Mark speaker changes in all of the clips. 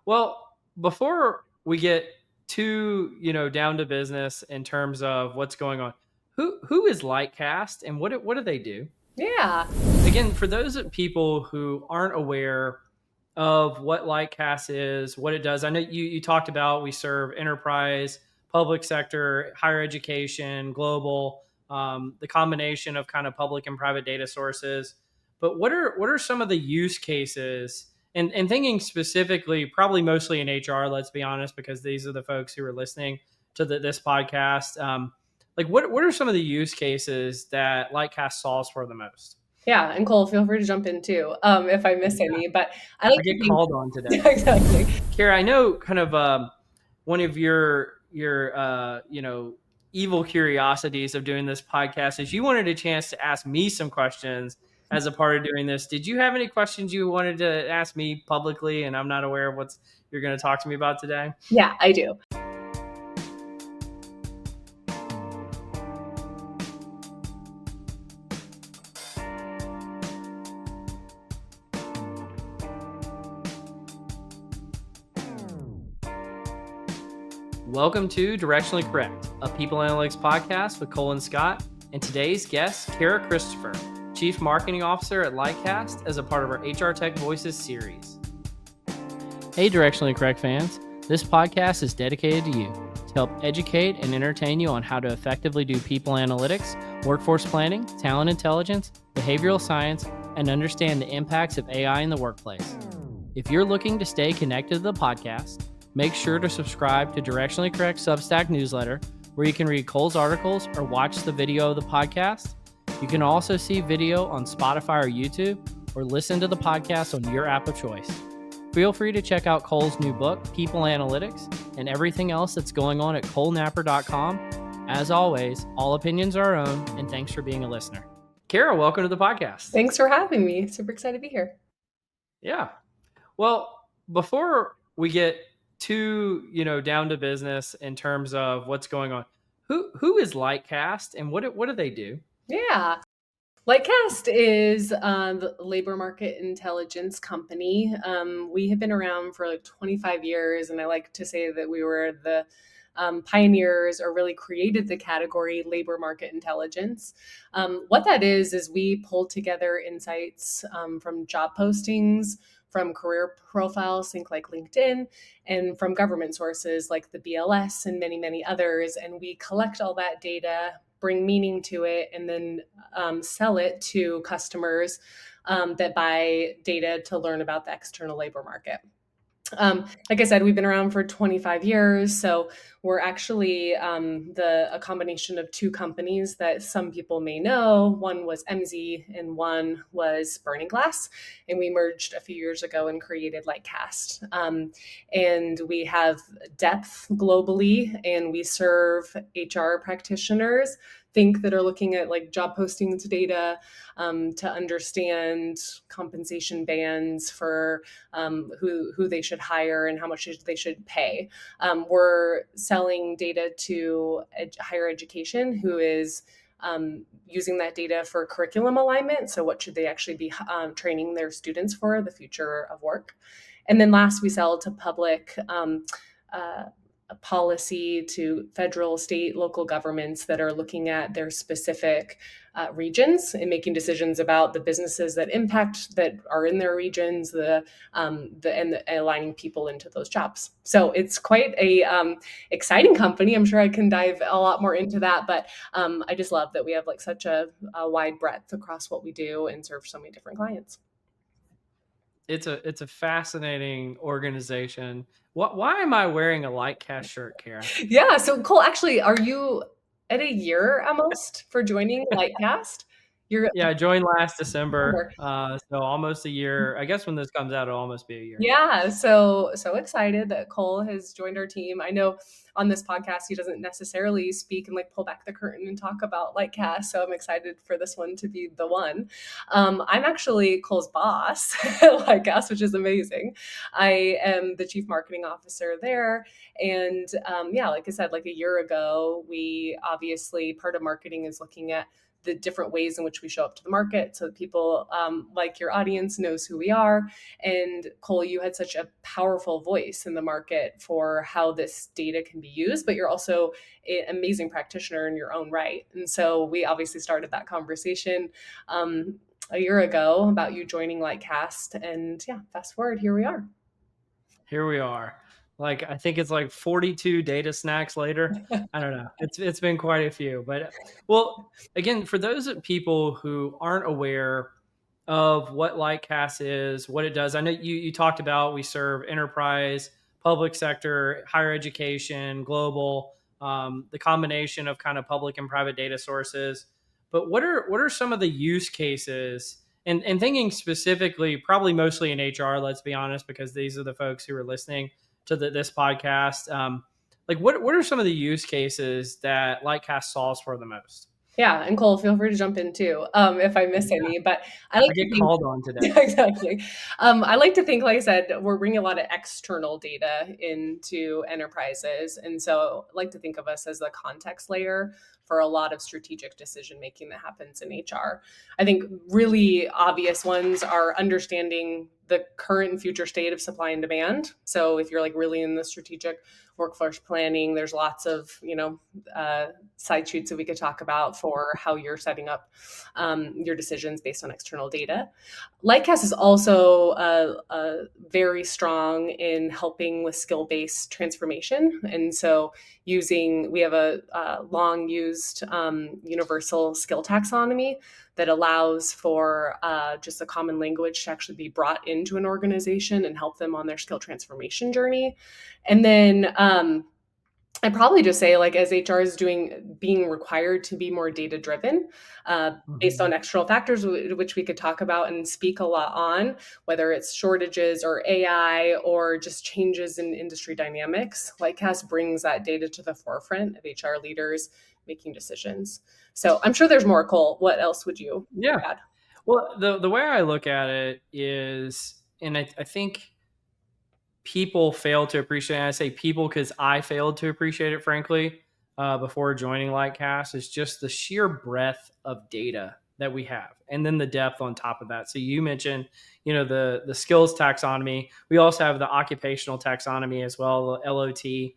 Speaker 1: Well, before we get too, down to business in terms of what's going on, who is Lightcast and what do they do?
Speaker 2: Yeah.
Speaker 1: Again, for those people who aren't aware of what Lightcast is, what it does, I know you talked about we serve enterprise, public sector, higher education, global, the combination of kind of public and private data sources. But what are some of the use cases? And thinking specifically, probably mostly in HR. Let's be honest, because these are the folks who are listening to this podcast. Like, what are some of the use cases that Lightcast solves for the most?
Speaker 2: Yeah. And Cole, feel free to jump in too, if I miss any. But I
Speaker 1: I
Speaker 2: like
Speaker 1: get
Speaker 2: to think,
Speaker 1: called on today.
Speaker 2: yeah, exactly.
Speaker 1: Cara, I know kind of one of your evil curiosities of doing this podcast is you wanted a chance to ask me some questions as a part of doing this. Did you have any questions you wanted to ask me publicly and I'm not aware of what's you're going to talk to me about today?
Speaker 2: Yeah, I do.
Speaker 1: Welcome to Directionally Correct, a people analytics podcast with Cole and Scott, and today's guest, Cara Christopher, Chief Marketing Officer at Lightcast, as a part of our HR Tech Voices series. Hey, Directionally Correct fans. This podcast is dedicated to you to help educate and entertain you on how to effectively do people analytics, workforce planning, talent intelligence, behavioral science, and understand the impacts of AI in the workplace. If you're looking to stay connected to the podcast, make sure to subscribe to Directionally Correct Substack newsletter, where you can read Cole's articles or watch the video of the podcast. You can also see video on Spotify or YouTube, or listen to the podcast on your app of choice. Feel free to check out Cole's new book, People Analytics, and everything else that's going on at colenapper.com. As always, all opinions are our own, and thanks for being a listener. Cara, welcome to the podcast.
Speaker 2: Thanks for having me. Super excited to be here.
Speaker 1: Yeah. Well, before we get too, down to business in terms of what's going on, who is Lightcast and what do they do?
Speaker 2: Yeah. Lightcast is the labor market intelligence company. We have been around for like 25 years, and I like to say that we were the pioneers or really created the category labor market intelligence. What that is we pull together insights from job postings, from career profiles, think like LinkedIn, and from government sources like the BLS and many, many others. And we collect all that data, bring meaning to it, and then sell it to customers that buy data to learn about the external labor market. Like I said, we've been around for 25 years. So we're actually a combination of two companies that some people may know. One was MZ and one was Burning Glass. And we merged a few years ago and created Lightcast. And we have depth globally, and we serve HR practitioners that are looking at like job postings data to understand compensation bands for who they should hire and how much they should pay. We're selling data to higher education, who is using that data for curriculum alignment. So what should they actually be training their students for the future of work? And then last, we sell to public a policy to federal, state, local governments that are looking at their specific regions and making decisions about the businesses that are in their regions, and aligning people into those jobs. So it's quite a exciting company. I'm sure I can dive a lot more into that, but I just love that we have like such a wide breadth across what we do and serve so many different clients.
Speaker 1: It's a fascinating organization. Why am I wearing a Lightcast shirt, Cara?
Speaker 2: Yeah. So Cole, actually, are you at a year almost for joining Lightcast?
Speaker 1: Yeah, I joined last December, so almost a year. I guess when this comes out, it'll almost be a year.
Speaker 2: Yeah, so excited that Cole has joined our team. I know on this podcast he doesn't necessarily speak and like pull back the curtain and talk about Lightcast, so I'm excited for this one to be the one. I'm actually Cole's boss at Lightcast, which is amazing. I am the chief marketing officer there, and yeah, like I said, like a year ago, we obviously part of marketing is looking at the different ways in which we show up to the market so that people like your audience knows who we are. And Cole, you had such a powerful voice in the market for how this data can be used, but you're also an amazing practitioner in your own right. And so we obviously started that conversation a year ago about you joining Lightcast. And yeah, fast forward, here we are.
Speaker 1: Here we are. Like, I think it's like 42 data snacks later. I don't know. It's been quite a few. But well, again, for those people who aren't aware of what Lightcast is, what it does, I know you talked about we serve enterprise, public sector, higher education, global, the combination of kind of public and private data sources. But what are some of the use cases? And thinking specifically, probably mostly in HR, let's be honest, because these are the folks who are listening to this podcast. Like, what are some of the use cases that Lightcast solves for the most?
Speaker 2: Yeah, and Cole, feel free to jump in too if I miss
Speaker 1: Yeah,
Speaker 2: any. But I like
Speaker 1: I get
Speaker 2: to think,
Speaker 1: called on today.
Speaker 2: yeah, exactly. I like to think, like I said, we're bringing a lot of external data into enterprises, and so I like to think of us as the context layer for a lot of strategic decision making that happens in HR. I think really obvious ones are understanding the current and future state of supply and demand. So if you're like really in the strategic workforce planning, there's lots of side shoots that we could talk about for how you're setting up your decisions based on external data. Lightcast is also very strong in helping with skill-based transformation. And so we have a long used universal skill taxonomy that allows for just a common language to actually be brought into an organization and help them on their skill transformation journey. And then I'd probably just say, like, as HR is being required to be more data driven based on external factors, which we could talk about and speak a lot on, whether it's shortages or AI or just changes in industry dynamics. Lightcast brings that data to the forefront of HR leaders making decisions. So I'm sure there's more, Cole. What else would you
Speaker 1: Yeah.
Speaker 2: add?
Speaker 1: Well, the way I look at it is, and I think people fail to appreciate it. I say people because I failed to appreciate it, frankly, before joining Lightcast, is just the sheer breadth of data that we have, and then the depth on top of that. So you mentioned, the skills taxonomy. We also have the occupational taxonomy as well, the LOT,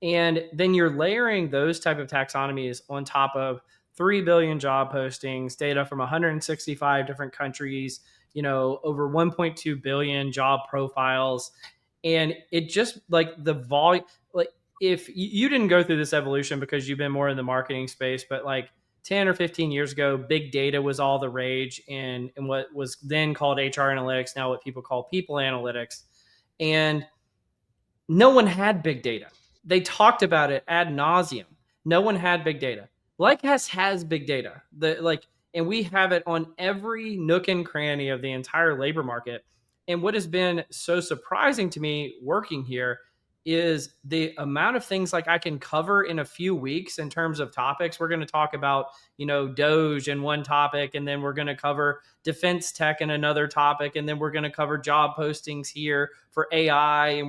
Speaker 1: and then you're layering those type of taxonomies on top of 3 billion job postings, data from 165 different countries, over 1.2 billion job profiles. And it just, like, the volume, like, if you didn't go through this evolution because you've been more in the marketing space, but like 10 or 15 years ago, big data was all the rage in what was then called HR analytics, now what people call people analytics. And no one had big data. They talked about it ad nauseum. No one had big data. Lightcast has big data. And we have it on every nook and cranny of the entire labor market. And what has been so surprising to me working here is the amount of things like I can cover in a few weeks in terms of topics. We're going to talk about, Doge in one topic, and then we're going to cover defense tech in another topic, and then we're going to cover job postings here for AI,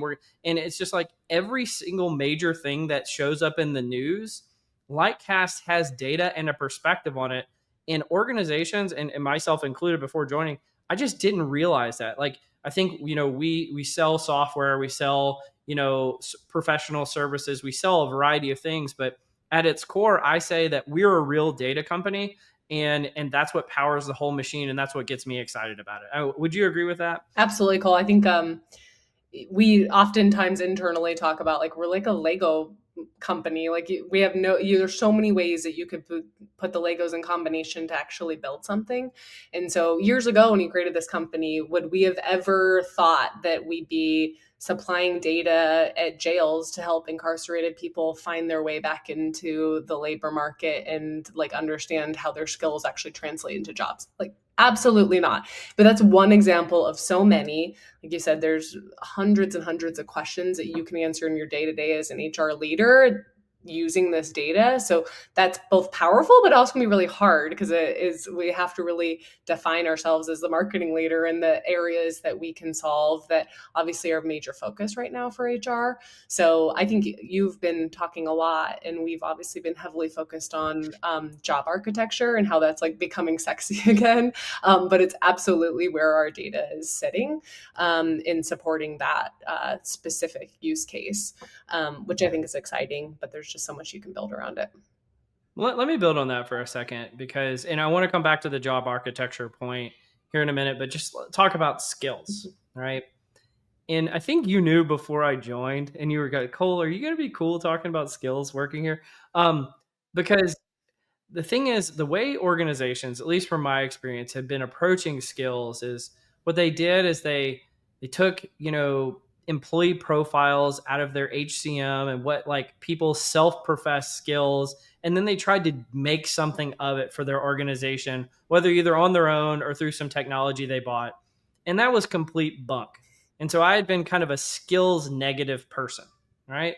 Speaker 1: and it's just like every single major thing that shows up in the news, Lightcast has data and a perspective on it. In organizations, and myself included before joining, I just didn't realize that. Like, I think, we sell software, we sell, professional services, we sell a variety of things, but at its core, I say that we're a real data company, and that's what powers the whole machine, and that's what gets me excited about it. Would you agree with that?
Speaker 2: Absolutely, Cole. I think we oftentimes internally talk about, like, we're like a Lego company. Like, we have there's so many ways that you could put the Legos in combination to actually build something. And so years ago, when you created this company, would we have ever thought that we'd be supplying data at jails to help incarcerated people find their way back into the labor market and, like, understand how their skills actually translate into jobs? Like, absolutely not. But that's one example of so many. Like you said, there's hundreds and hundreds of questions that you can answer in your day-to-day as an HR leader using this data. So that's both powerful, but also can be really hard because we have to really define ourselves as the marketing leader in the areas that we can solve that obviously are a major focus right now for HR. So I think you've been talking a lot, and we've obviously been heavily focused on job architecture and how that's like becoming sexy again. But it's absolutely where our data is sitting in supporting that specific use case, which I think is exciting, but there's just so much you can build around it.
Speaker 1: Let me build on that for a second because, and I want to come back to the job architecture point here in a minute, but just talk about skills, right? And I think you knew before I joined, and you were like, Cole, are you going to be cool talking about skills working here? Because the thing is, the way organizations, at least from my experience, have been approaching skills is what they did is they took, employee profiles out of their HCM and what like people's self-professed skills, and then they tried to make something of it for their organization, whether either on their own or through some technology they bought. And that was complete bunk. And so I had been kind of a skills negative person, right?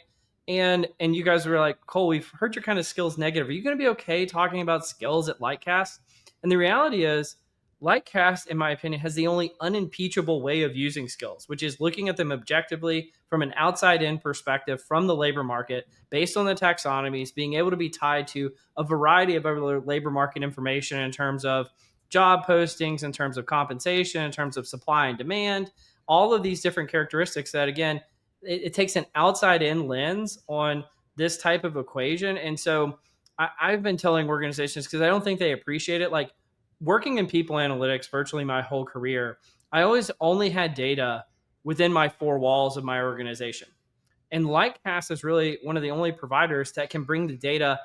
Speaker 1: And you guys were like, Cole, we've heard you're kind of skills negative. Are you going to be okay talking about skills at Lightcast? And the reality is, Lightcast, in my opinion, has the only unimpeachable way of using skills, which is looking at them objectively from an outside in perspective from the labor market, based on the taxonomies, being able to be tied to a variety of other labor market information in terms of job postings, in terms of compensation, in terms of supply and demand, all of these different characteristics that, again, it takes an outside in lens on this type of equation. And so I've been telling organizations, because I don't think they appreciate it, like working in people analytics virtually my whole career, I always only had data within my four walls of my organization. And Lightcast is really one of the only providers that can bring the data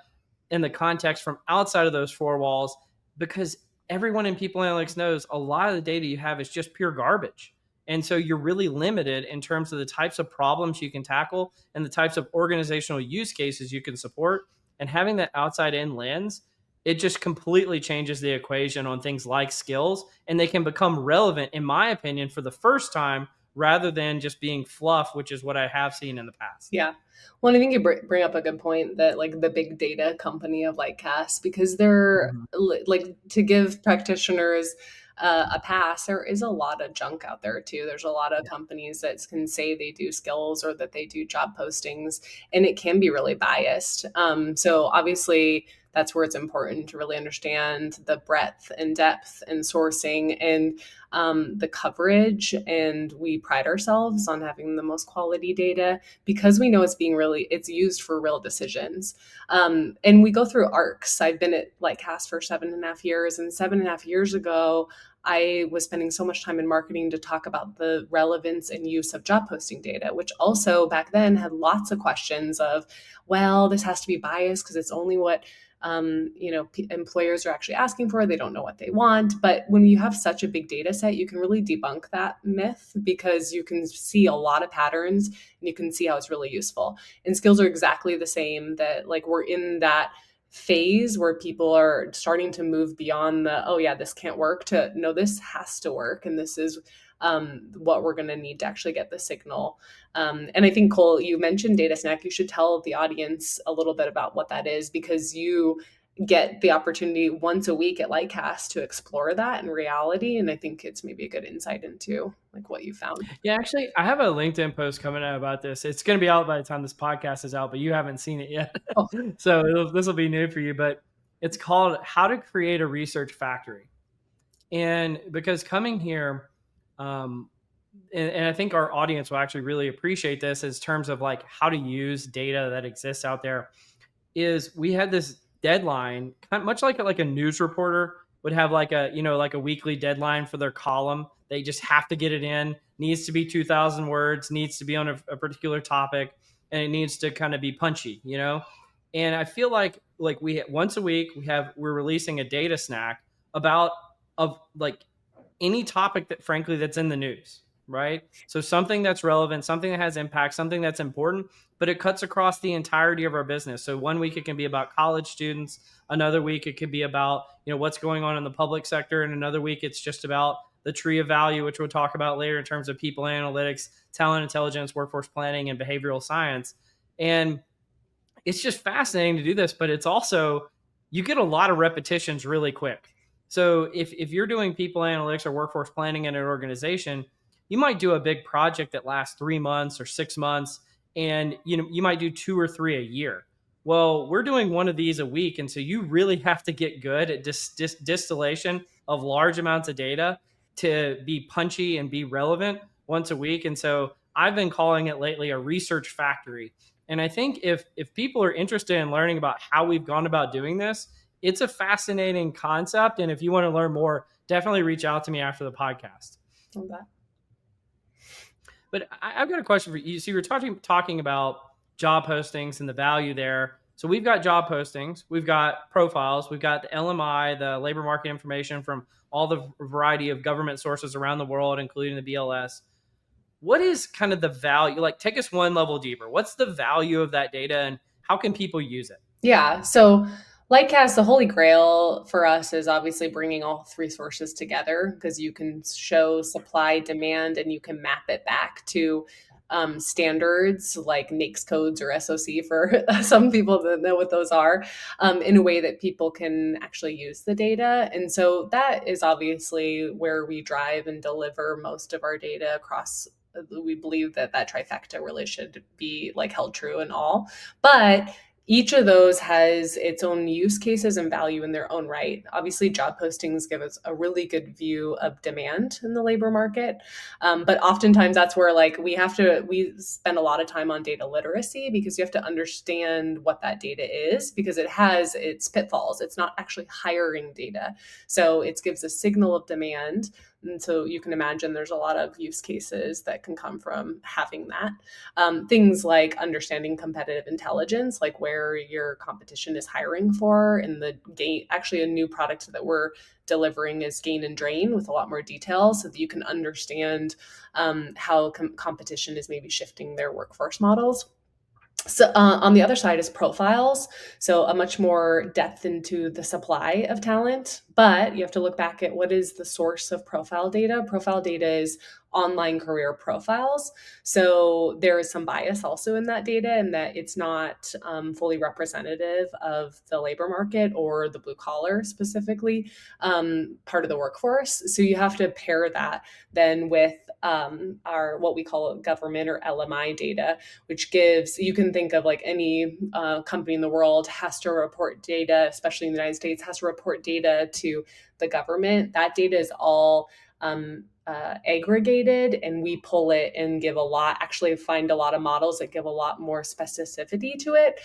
Speaker 1: in the context from outside of those four walls, because everyone in people analytics knows a lot of the data you have is just pure garbage. And so you're really limited in terms of the types of problems you can tackle and the types of organizational use cases you can support. And having that outside in lens, it just completely changes the equation on things like skills, and they can become relevant, in my opinion, for the first time rather than just being fluff, which is what I have seen in the past.
Speaker 2: Yeah. Well, I think you bring up a good point that like the big data company of Lightcast, because they're
Speaker 1: Mhm.
Speaker 2: like to give practitioners a pass, there is a lot of junk out there too. There's a lot of companies that can say they do skills or that they do job postings, and it can be really biased. So obviously, that's where it's important to really understand the breadth and depth and sourcing and the coverage. And we pride ourselves on having the most quality data because we know it's used for real decisions. And we go through arcs. I've been at Lightcast for 7.5 years, and 7.5 years ago, I was spending so much time in marketing to talk about the relevance and use of job posting data, which also back then had lots of questions of, well, this has to be biased because it's only what employers are actually asking for. They don't know what they want. But when you have such a big data set, you can really debunk that myth because you can see a lot of patterns and you can see how it's really useful. And skills are exactly the same, that like we're in that phase where people are starting to move beyond the, oh yeah, this can't work, to no, this has to work. And this is what we're going to need to actually get the signal. And I think, Cole, you mentioned Data Snack. You should tell the audience a little bit about what that is, because you get the opportunity once a week at Lightcast to explore that in reality. And I think it's maybe a good insight into like what you found.
Speaker 1: Yeah, actually, I have a LinkedIn post coming out about this. It's going to be out by the time this podcast is out, but you haven't seen it yet.
Speaker 2: Oh,
Speaker 1: So this will be new for you, but it's called How to Create a Research Factory. And because coming here, and I think our audience will actually really appreciate this in terms of like how to use data that exists out there, is we had this deadline, kind of much like a news reporter would have like a weekly deadline for their column. They just have to get it in. Needs to be 2,000 words. Needs to be on a particular topic, and it needs to kind of be punchy. And I feel like we once a week we're releasing a data snack about of like any topic that frankly that's in the news, right? So something that's relevant, something that has impact, something that's important, but it cuts across the entirety of our business. So one week it can be about college students, another week it could be about, what's going on in the public sector, and another week it's just about the tree of value, which we'll talk about later in terms of people analytics, talent intelligence, workforce planning, and behavioral science. And it's just fascinating to do this, but it's also, you get a lot of repetitions really quick. So if you're doing people analytics or workforce planning in an organization, you might do a big project that lasts 3 months or 6 months, and you might do two or three a year. Well, we're doing one of these a week, and so you really have to get good at distillation of large amounts of data to be punchy and be relevant once a week. And so I've been calling it lately a research factory. And I think if people are interested in learning about how we've gone about doing this, it's a fascinating concept. And if you want to learn more, definitely reach out to me after the podcast.
Speaker 2: Okay.
Speaker 1: But I've got a question for you. So you were talking about job postings and the value there. So we've got job postings, we've got profiles, we've got the LMI, the labor market information from all the variety of government sources around the world, including the BLS. What is kind of the value? Like, take us one level deeper. What's the value of that data, and how can people use it?
Speaker 2: Yeah. So Lightcast, the holy grail for us is obviously bringing all three sources together, because you can show supply, demand, and you can map it back to standards like NAICS codes or SOC for some people that know what those are, in a way that people can actually use the data. And so that is obviously where we drive and deliver most of our data across. We believe that that trifecta really should be like held true in all. But each of those has its own use cases and value in their own right. Obviously, job postings give us a really good view of demand in the labor market. But oftentimes that's where we spend a lot of time on data literacy, because you have to understand what that data is, because it has its pitfalls. It's not actually hiring data. So it gives a signal of demand. And so you can imagine there's a lot of use cases that can come from having that. Things like understanding competitive intelligence, like where your competition is hiring for, and the gain. Actually, a new product that we're delivering is Gain and Drain, with a lot more detail, so that you can understand how competition is maybe shifting their workforce models. So on the other side is profiles. So a much more depth into the supply of talent, but you have to look back at what is the source of profile data. Profile data is online career profiles. So there is some bias also in that data, and that it's not fully representative of the labor market or the blue collar specifically part of the workforce. So you have to pair that then with our what we call government or LMI data, which gives, you can think of like any company in the world has to report data, especially in the United States, has to report data to the government. That data is all aggregated, and we pull it and give a lot, actually find a lot of models that give a lot more specificity to it.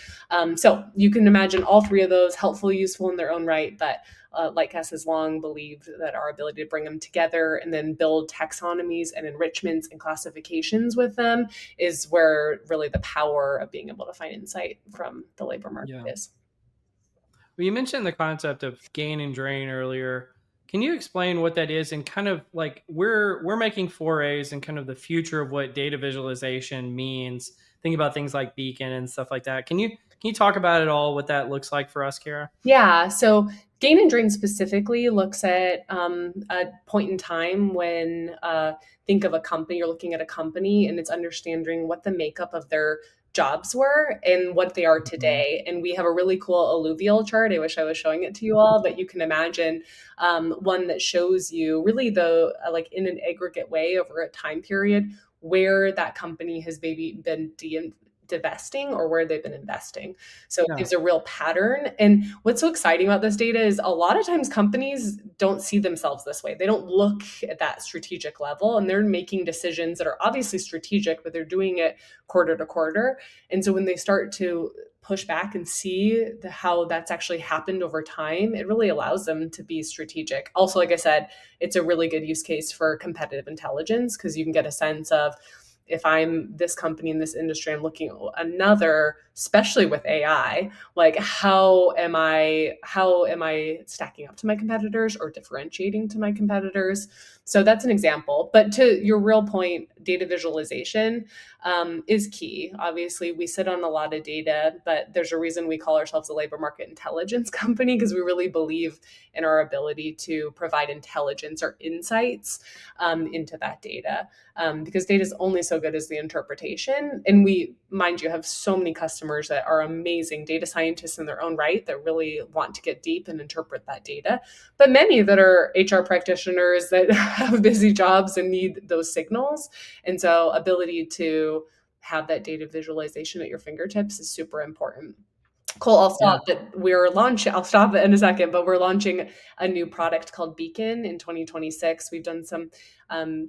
Speaker 2: So you can imagine all three of those helpful, useful in their own right, but Lightcast has long believed that our ability to bring them together and then build taxonomies and enrichments and classifications with them is where really the power of being able to find insight from the labor market is.
Speaker 1: Well, you mentioned the concept of gain and drain earlier. Can you explain what that is, and kind of like we're making forays in kind of the future of what data visualization means? Think about things like Beacon and stuff like that. Can you talk about it all, what that looks like for us, Cara?
Speaker 2: Yeah. So Gain and Drain specifically looks at a point in time when think of a company, you're looking at a company, and it's understanding what the makeup of their jobs were and what they are today. And we have a really cool alluvial chart. I wish I was showing it to you all, but you can imagine one that shows you really the like in an aggregate way over a time period where that company has maybe been divesting or where they've been investing. So it gives a real pattern. And what's so exciting about this data is a lot of times companies don't see themselves this way. They don't look at that strategic level, and they're making decisions that are obviously strategic, but they're doing it quarter to quarter. And so when they start to push back and see how that's actually happened over time, it really allows them to be strategic. Also, like I said, it's a really good use case for competitive intelligence, because you can get a sense of, if I'm this company in this industry, I'm looking at another, especially with AI, like how am I stacking up to my competitors or differentiating to my competitors? So that's an example. But to your real point, data visualization is key. Obviously, we sit on a lot of data, but there's a reason we call ourselves a labor market intelligence company, because we really believe in our ability to provide intelligence or insights into that data. Because data is only so good as the interpretation. And we, mind you, have so many customers that are amazing data scientists in their own right that really want to get deep and interpret that data, but many that are HR practitioners that have busy jobs and need those signals. And so, ability to have that data visualization at your fingertips is super important. Cole,
Speaker 1: Yeah.
Speaker 2: I'll stop it in a second, but we're launching a new product called Beacon in 2026. We've done some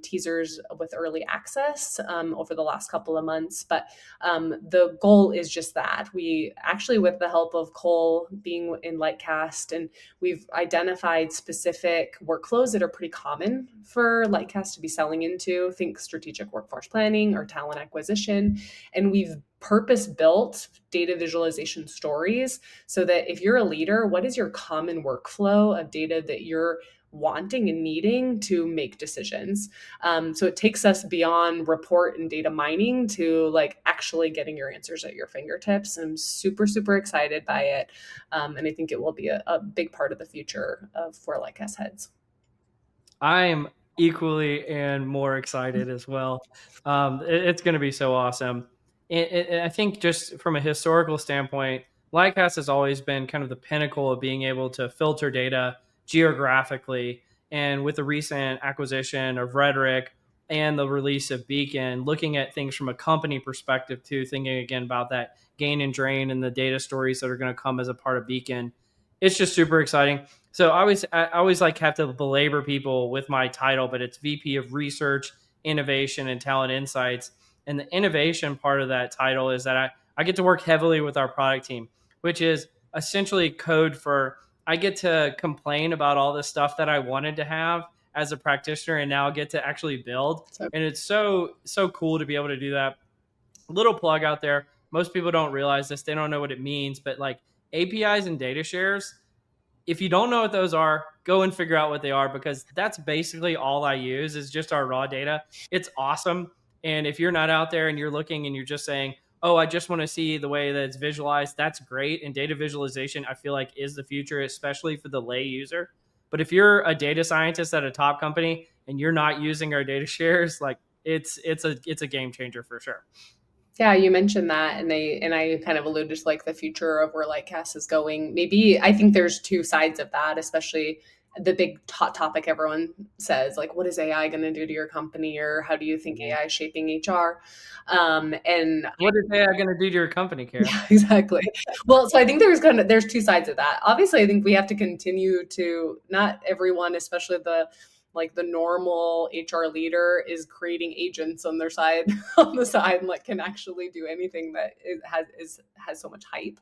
Speaker 2: teasers with early access over the last couple of months, but the goal is just that. We actually, with the help of Cole being in Lightcast, and we've identified specific workflows that are pretty common for Lightcast to be selling into. Think strategic workforce planning or talent acquisition. And we've purpose built data visualization stories so that if you're a leader, what is your common workflow of data that you're wanting and needing to make decisions? So it takes us beyond report and data mining to like actually getting your answers at your fingertips. I'm super, super excited by it. And I think it will be a big part of the future of for like us heads.
Speaker 1: I am equally and more excited as well. It's going to be so awesome. And I think just from a historical standpoint, Lightcast has always been kind of the pinnacle of being able to filter data geographically. And with the recent acquisition of Rhetoric and the release of Beacon, looking at things from a company perspective too, thinking again about that gain and drain and the data stories that are going to come as a part of Beacon, it's just super exciting. So I always like have to belabor people with my title, but it's VP of Research, Innovation, and Talent Insights. And the innovation part of that title is that I get to work heavily with our product team, which is essentially code for I get to complain about all the stuff that I wanted to have as a practitioner and now get to actually build.
Speaker 2: So
Speaker 1: And it's so cool to be able to do that. Little plug out there. Most people don't realize this. They don't know what it means, but like APIs and data shares, if you don't know what those are, go and figure out what they are, because that's basically all I use is just our raw data. It's awesome. And if you're not out there and you're looking and you're just saying, oh, I just want to see the way that it's visualized, that's great. And data visualization, I feel like, is the future, especially for the lay user. But if you're a data scientist at a top company and you're not using our data shares, like it's a game changer for sure.
Speaker 2: yeah, you mentioned that, and I kind of alluded to like the future of where Lightcast is going. Maybe I think there's two sides of that, especially the big hot topic everyone says, like, what is AI going to do to your company, or how do you think AI is shaping HR? And
Speaker 1: What is AI going to do to your company, Kara?
Speaker 2: yeah, exactly. Well, so I think there's two sides of that. Obviously, I think we have to continue to, not everyone, especially the normal HR leader, is creating agents on their side on the side and like can actually do anything that has so much hype.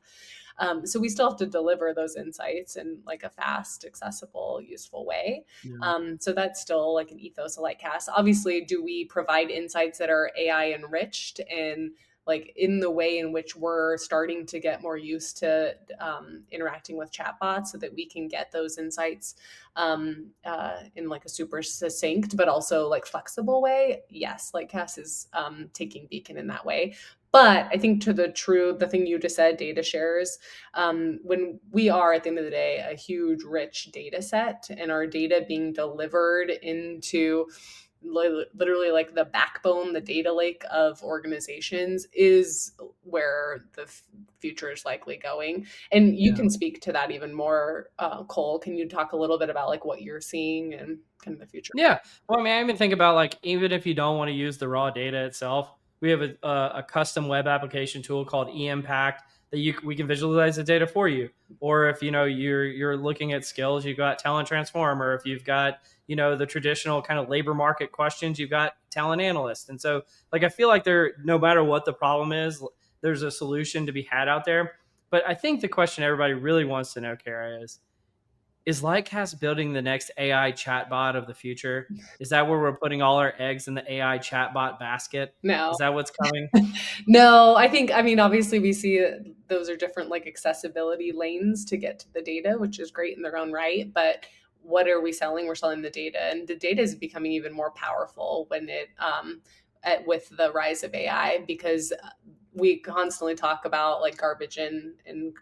Speaker 2: So we still have to deliver those insights in like a fast, accessible, useful way.
Speaker 1: Yeah.
Speaker 2: So that's still like an ethos of Lightcast. Obviously, do we provide insights that are AI enriched and like in the way in which we're starting to get more used to interacting with chatbots so that we can get those insights in like a super succinct but also like flexible way? Yes, like Cass is taking Beacon in that way. But I think the thing you just said, data shares, when we are at the end of the day a huge, rich data set, and our data being delivered into literally like the backbone, the data lake of organizations, is where the future is likely going. And you
Speaker 1: Yeah.
Speaker 2: can speak to that even more, Cole. Can you talk a little bit about like what you're seeing and kind of the future?
Speaker 1: Yeah. Well, I mean, I even think about like even if you don't want to use the raw data itself, we have a custom web application tool called eImpact that we can visualize the data for you. Or if you're looking at skills, you've got Talent Transform, or if you've got the traditional kind of labor market questions, you've got Talent Analyst. And so like I feel like no matter what the problem is, there's a solution to be had out there. But I think the question everybody really wants to know, Kara, is Lightcast building the next AI chatbot of the future? Is that where we're putting all our eggs in the AI chatbot basket?
Speaker 2: No.
Speaker 1: Is that what's coming?
Speaker 2: No, I mean, obviously we see those are different like accessibility lanes to get to the data, which is great in their own right. But what are we selling? We're selling the data, and the data is becoming even more powerful when with the rise of AI, because we constantly talk about like garbage in and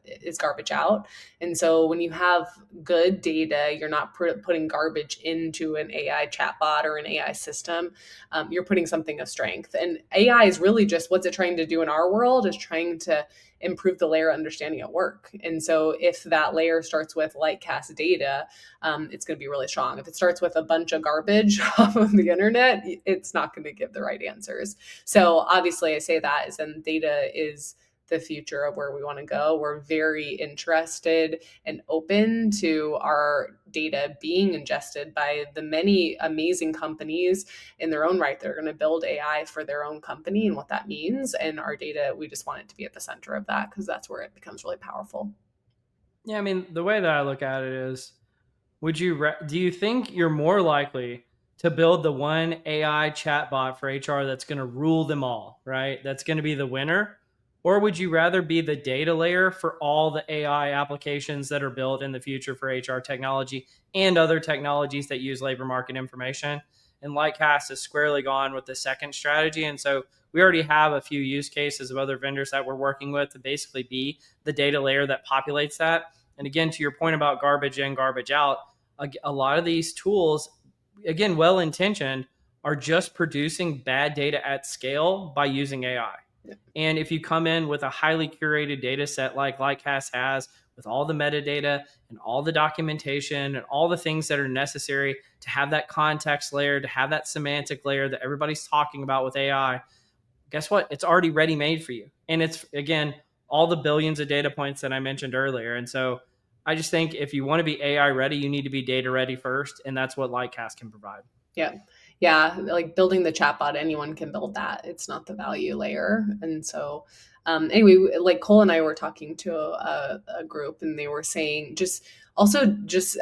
Speaker 2: is garbage out. And so when you have good data, you're not putting garbage into an AI chatbot or an AI system. You're putting something of strength. And AI is really just, what's it trying to do in our world is trying to improve the layer of understanding at work. And so if that layer starts with Lightcast data, it's going to be really strong. If it starts with a bunch of garbage off of the internet, it's not going to give the right answers. So obviously I say that as in data is the future of where we want to go. We're very interested and open to our data being ingested by the many amazing companies in their own right that are going to build AI for their own company and what that means. And our data, we just want it to be at the center of that, because that's where it becomes really powerful.
Speaker 1: Yeah, I mean, the way that I look at it is, do you think you're more likely to build the one AI chatbot for HR that's going to rule them all, right? That's going to be the winner? Or would you rather be the data layer for all the AI applications that are built in the future for HR technology and other technologies that use labor market information? And Lightcast has squarely gone with the second strategy. And so we already have a few use cases of other vendors that we're working with to basically be the data layer that populates that. And again, to your point about garbage in, garbage out, a lot of these tools, again, well intentioned, are just producing bad data at scale by using AI. And if you come in with a highly curated data set like Lightcast has, with all the metadata and all the documentation and all the things that are necessary to have that context layer, to have that semantic layer that everybody's talking about with AI, guess what? It's already ready made for you. And it's, again, all the billions of data points that I mentioned earlier. And so I just think if you want to be AI ready, you need to be data ready first. And that's what Lightcast can provide.
Speaker 2: Yeah. Yeah. Like building the chatbot, anyone can build that. It's not the value layer. And so, anyway, like Cole and I were talking to a group, and they were saying just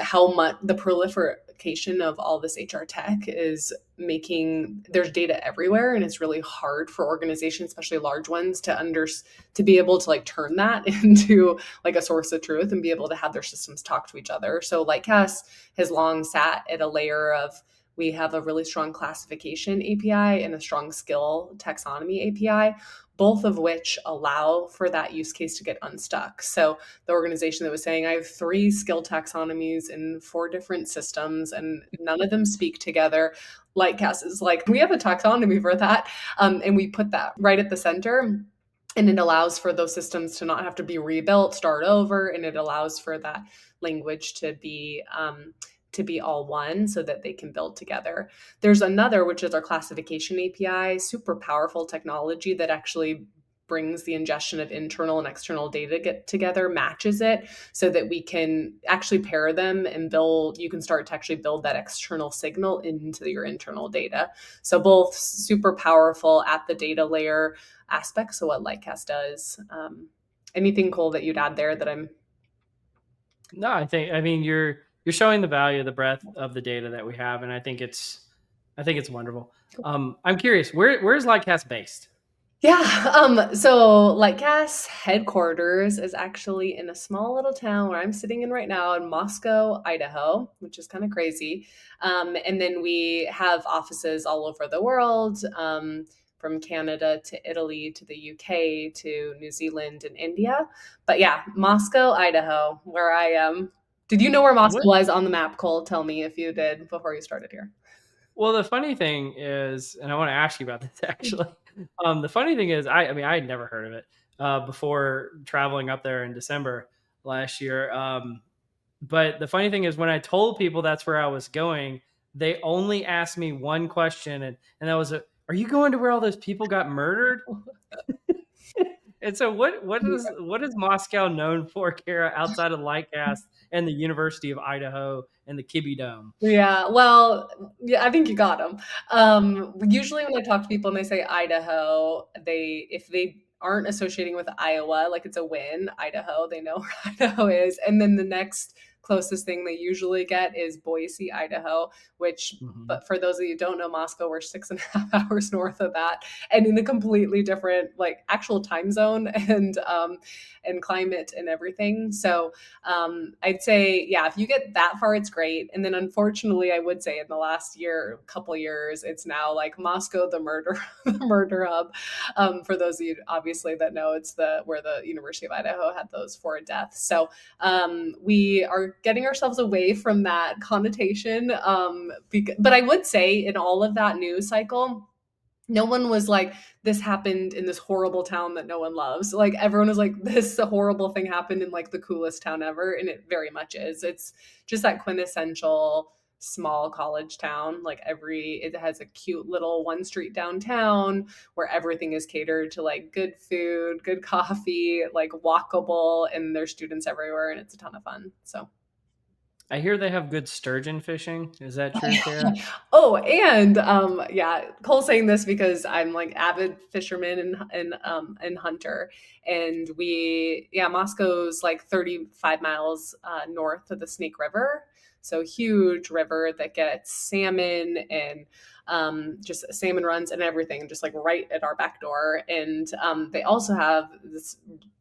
Speaker 2: how much the proliferation of all this HR tech is making, there's data everywhere. And it's really hard for organizations, especially large ones, to be able to like turn that into like a source of truth and be able to have their systems talk to each other. So Lightcast has long sat at a layer of, we have a really strong classification API and a strong skill taxonomy API, both of which allow for that use case to get unstuck. So the organization that was saying, I have 3 skill taxonomies in 4 different systems and none of them speak together. Lightcast is like, we have a taxonomy for that. And we put that right at the center. And it allows for those systems to not have to be rebuilt, start over. And it allows for that language to be all one so that they can build together. There's another, which is our classification API, super powerful technology that actually brings the ingestion of internal and external data get together, matches it so that we can actually pair them and you can start to actually build that external signal into your internal data. So both super powerful at the data layer aspects of what Lightcast does. Anything, Cole, that you'd add there that I'm...
Speaker 1: No, I mean, you're showing the value, the breadth of the data that we have. And I think it's wonderful. I'm curious, where's Lightcast based?
Speaker 2: Yeah. So Lightcast headquarters is actually in a small little town where I'm sitting in right now in Moscow, Idaho, which is kind of crazy. And then we have offices all over the world, from Canada to Italy to the UK to New Zealand and India. But yeah, Moscow, Idaho, where I am. Did you know where Moscow
Speaker 1: What?
Speaker 2: was on the map, Cole? Tell me if you did before you started here.
Speaker 1: Well, the funny thing is, and I want to ask you about this actually. The funny thing is, I mean, I had never heard of it before traveling up there in December last year. But the funny thing is, when I told people that's where I was going, they only asked me one question, and that was, "Are you going to where all those people got murdered?" And so, what is Moscow known for, Kara, outside of Lightcast and the University of Idaho and the Kibbe Dome?
Speaker 2: Yeah, well, yeah, I think you got them. Usually when I talk to people and they say Idaho, if they aren't associating with Iowa, like it's a win, Idaho, they know where Idaho is. And then the next closest thing they usually get is Boise, Idaho, which,
Speaker 1: Mhm.
Speaker 2: but for those of you who don't know Moscow, we're 6.5 hours north of that, and in a completely different like actual time zone and climate and everything. So I'd say, yeah, if you get that far, it's great. And then unfortunately, I would say in the last couple years, it's now like Moscow, the murder, the murder hub. For those of you obviously that know, it's where the University of Idaho had those 4 deaths. So we are getting ourselves away from that connotation. But I would say in all of that news cycle, no one was like, this happened in this horrible town that no one loves. Like everyone was like, this horrible thing happened in like the coolest town ever. And it very much is. It's just that quintessential small college town. Like it has a cute little one street downtown where everything is catered to like good food, good coffee, like walkable, and there's students everywhere and it's a ton of fun. So
Speaker 1: I hear they have good sturgeon fishing. Is that true, Kara?
Speaker 2: Oh, and yeah, Cole's saying this because I'm like avid fisherman and hunter, and Moscow's like 35 miles north of the Snake River, so huge river that gets salmon and just salmon runs and everything, just like right at our back door, and they also have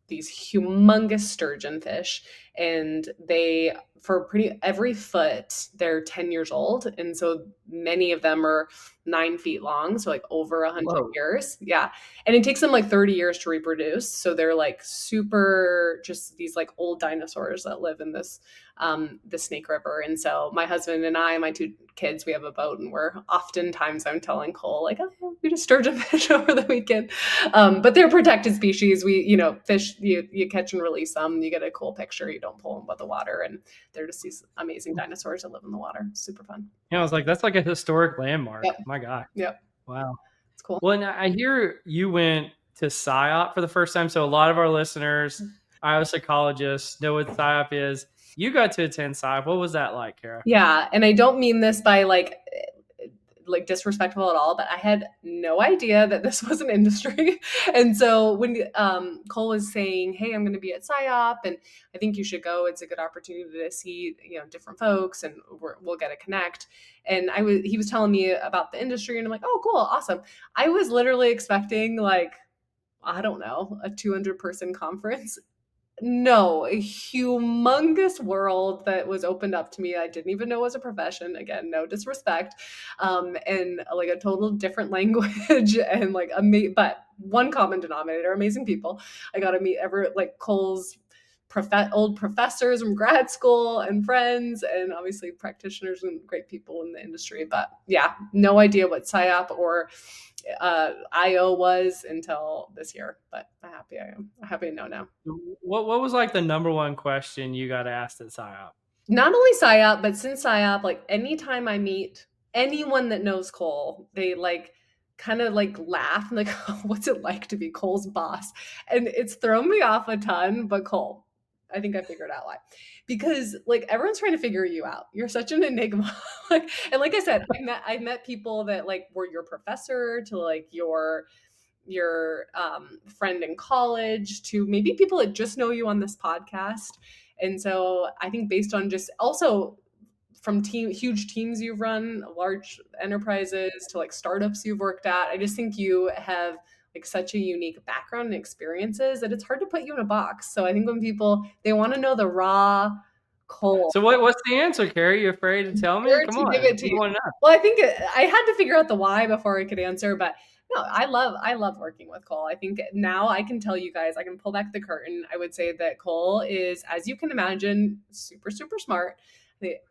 Speaker 2: these humongous sturgeon fish, and they for pretty every foot they're 10 years old, and so many of them are 9 feet long, so like over 100
Speaker 1: Whoa.
Speaker 2: years. Yeah, and it takes them like 30 years to reproduce, so they're like super, just these like old dinosaurs that live in the Snake River. And so my husband and I, my 2 kids, we have a boat, and I'm telling Cole like, oh, we just sturgeon fish over the weekend, but they're protected species. Fish, you catch and release them, you get a cool picture, you don't pull them by the water, and they're just these amazing dinosaurs that live in the water. Super fun.
Speaker 1: Yeah, I was like, that's like a historic landmark.
Speaker 2: Yep.
Speaker 1: My God.
Speaker 2: Yep.
Speaker 1: Wow.
Speaker 2: It's cool.
Speaker 1: Well, and I hear you went to PsyOp for the first time. So a lot of our listeners, I was a psychologist, know what PsyOp is. You got to attend PsyOp. What was that like, Kara?
Speaker 2: Yeah. And I don't mean this by like disrespectful at all, but I had no idea that this was an industry. And so when Cole was saying, hey, I'm going to be at PsyOp and I think you should go, it's a good opportunity to see, different folks, and we'll get to connect. And he was telling me about the industry, and I'm like, oh, cool. Awesome. I was literally expecting like, I don't know, a 200-person conference. No, a humongous world that was opened up to me. I didn't even know was a profession. Again, no disrespect. And like a total different language and like but one common denominator, amazing people. I got to meet like Cole's old professors from grad school and friends, and obviously practitioners and great people in the industry. But yeah, no idea what PsyOp or IO was until this year, but I'm happy to know now.
Speaker 1: What was like the number one question you got asked at PsyOp?
Speaker 2: Not only PsyOp, but since PsyOp, like anytime I meet anyone that knows Cole, they like kind of like laugh and like, what's it like to be Cole's boss? And it's thrown me off a ton, but Cole, I think I figured out why. Because like everyone's trying to figure you out. You're such an enigma. And like I said, I met people that like were your professor to like your friend in college to maybe people that just know you on this podcast. And so I think based on just also from huge teams you've run, large enterprises to like startups you've worked at, I just think you have like such a unique background and experiences that it's hard to put you in a box. So I think when people, they want to know the raw Cole.
Speaker 1: So what's the answer, Kara? You afraid to tell me?
Speaker 2: Here
Speaker 1: Come
Speaker 2: to
Speaker 1: on.
Speaker 2: give it to
Speaker 1: We
Speaker 2: you.
Speaker 1: want to know.
Speaker 2: Well, I think I had to figure out the why before I could answer, but no, I love working with Cole. I think now I can tell you guys, I can pull back the curtain. I would say that Cole is, as you can imagine, super, super smart.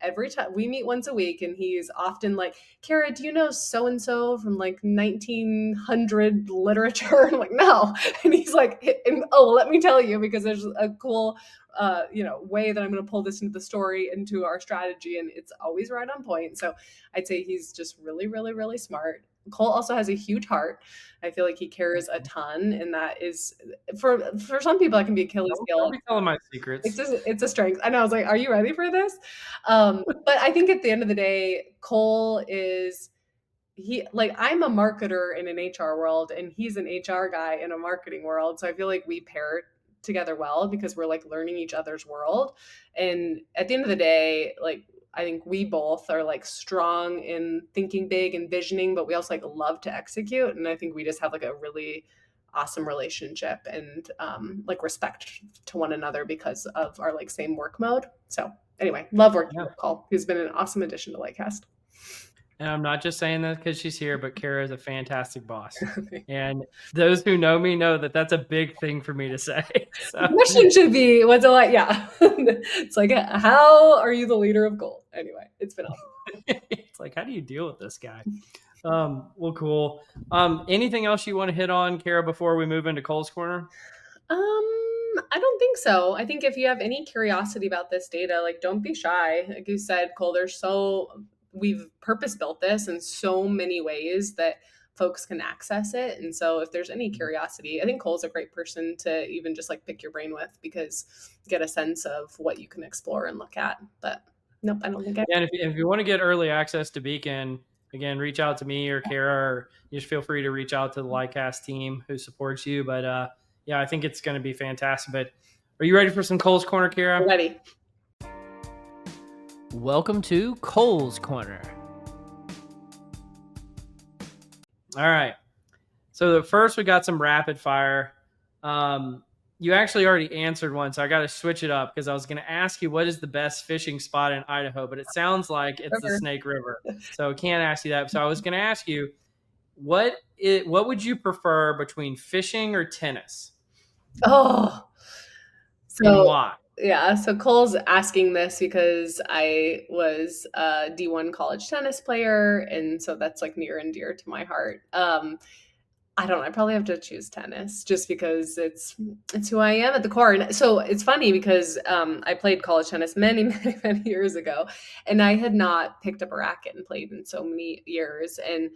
Speaker 2: Every time we meet once a week, and he's often like, Cara, do you know so-and-so from like 1900 literature? And I'm like, no. And he's like, oh, let me tell you, because there's a cool way that I'm going to pull this into the story, into our strategy, and it's always right on point. So I'd say he's just really, really, really smart. Cole also has a huge heart. I feel like he cares a ton, and that is for some people that can be Achilles heel.
Speaker 1: Don't be telling my secrets.
Speaker 2: It's a strength. I know. I was like, are you ready for this? But I think at the end of the day, Cole is I'm a marketer in an HR world, and he's an HR guy in a marketing world. So I feel like we pair together well because we're like learning each other's world. And at the end of the day, like I think we both are like strong in thinking big and visioning, but we also like love to execute. And I think we just have like a really awesome relationship and like respect to one another because of our like same work mode. So anyway, love working with Cole, who's been an awesome addition to Lightcast.
Speaker 1: And I'm not just saying that because she's here, but Cara is a fantastic boss. And those who know me know that that's a big thing for me to say. So.
Speaker 2: The question should be, what's it like? Yeah. It's like, how are you the leader of Gold? Anyway, it's been awesome.
Speaker 1: It's like, how do you deal with this guy? Well, cool. Anything else you want to hit on, Cara, before we move into Cole's Corner?
Speaker 2: I don't think so. I think if you have any curiosity about this data, like don't be shy. Like you said, Cole, we've purpose built this in so many ways that folks can access it. And so if there's any curiosity, I think Cole's a great person to even just like pick your brain with because get a sense of what you can explore and look at. But nope, I don't think I.
Speaker 1: Yeah, and if you want to get early access to Beacon, again, reach out to me or Cara, or just feel free to reach out to the Lightcast team who supports you. But yeah, I think it's going to be fantastic. But are you ready for some Cole's Corner, Cara?
Speaker 2: Ready.
Speaker 1: Welcome to Cole's Corner. All right. So first we got some rapid fire. You actually already answered one, so I got to switch it up because I was going to ask you what is the best fishing spot in Idaho, but it sounds like it's the Snake River. So I can't ask you that. So I was going to ask you, what would you prefer between fishing or tennis?
Speaker 2: Oh.
Speaker 1: And why?
Speaker 2: Yeah, so Cole's asking this because I was a D1 college tennis player, and so that's like near and dear to my heart. I don't know, I probably have to choose tennis just because it's who I am at the core. And so it's funny because I played college tennis many, many, many years ago, and I had not picked up a racket and played in so many years. And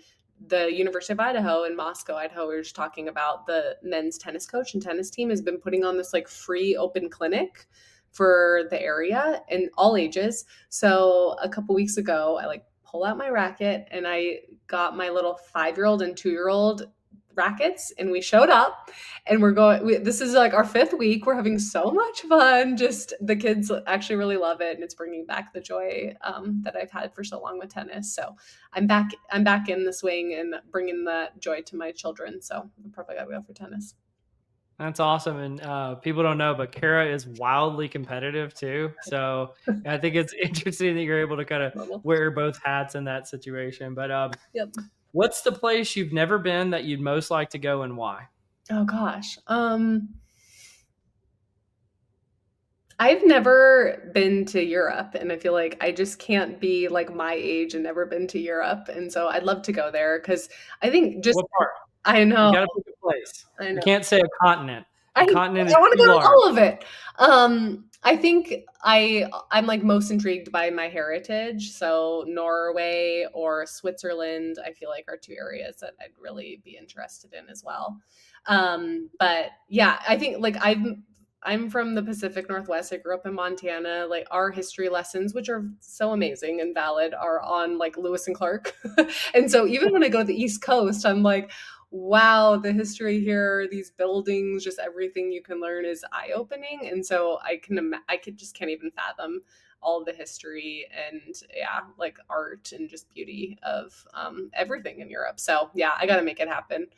Speaker 2: the University of Idaho in Moscow, Idaho, we were just talking about the men's tennis coach and tennis team has been putting on this like free open clinic for the area and all ages. So a couple weeks ago, I like pull out my racket and I got my little 5-year-old and 2-year-old rackets and we showed up and this is like our 5th week. We're having so much fun. Just the kids actually really love it. And it's bringing back the joy that I've had for so long with tennis. So I'm back in the swing and bringing that joy to my children. So I'm probably gotta go for tennis.
Speaker 1: That's awesome. And people don't know, but Cara is wildly competitive too. So I think it's interesting that you're able to kind of wear both hats in that situation. But
Speaker 2: yep.
Speaker 1: What's the place you've never been that you'd most like to go and why?
Speaker 2: Oh gosh. I've never been to Europe and I feel like I just can't be like my age and never been to Europe. And so I'd love to go there because I think just
Speaker 1: what part?
Speaker 2: I know.
Speaker 1: You gotta pick a place. I know. You can't say a continent.
Speaker 2: I want to go to all of it. I think I'm like most intrigued by my heritage. So Norway or Switzerland, I feel like are 2 areas that I'd really be interested in as well. But yeah, I think like I'm from the Pacific Northwest. I grew up in Montana. Like our history lessons, which are so amazing and valid, are on like Lewis and Clark. And so even when I go to the East Coast, I'm like, wow, the history here, these buildings, just everything you can learn is eye-opening. And so I just can't even fathom all the history and like art and just beauty of everything in Europe. So yeah, I got to make it happen.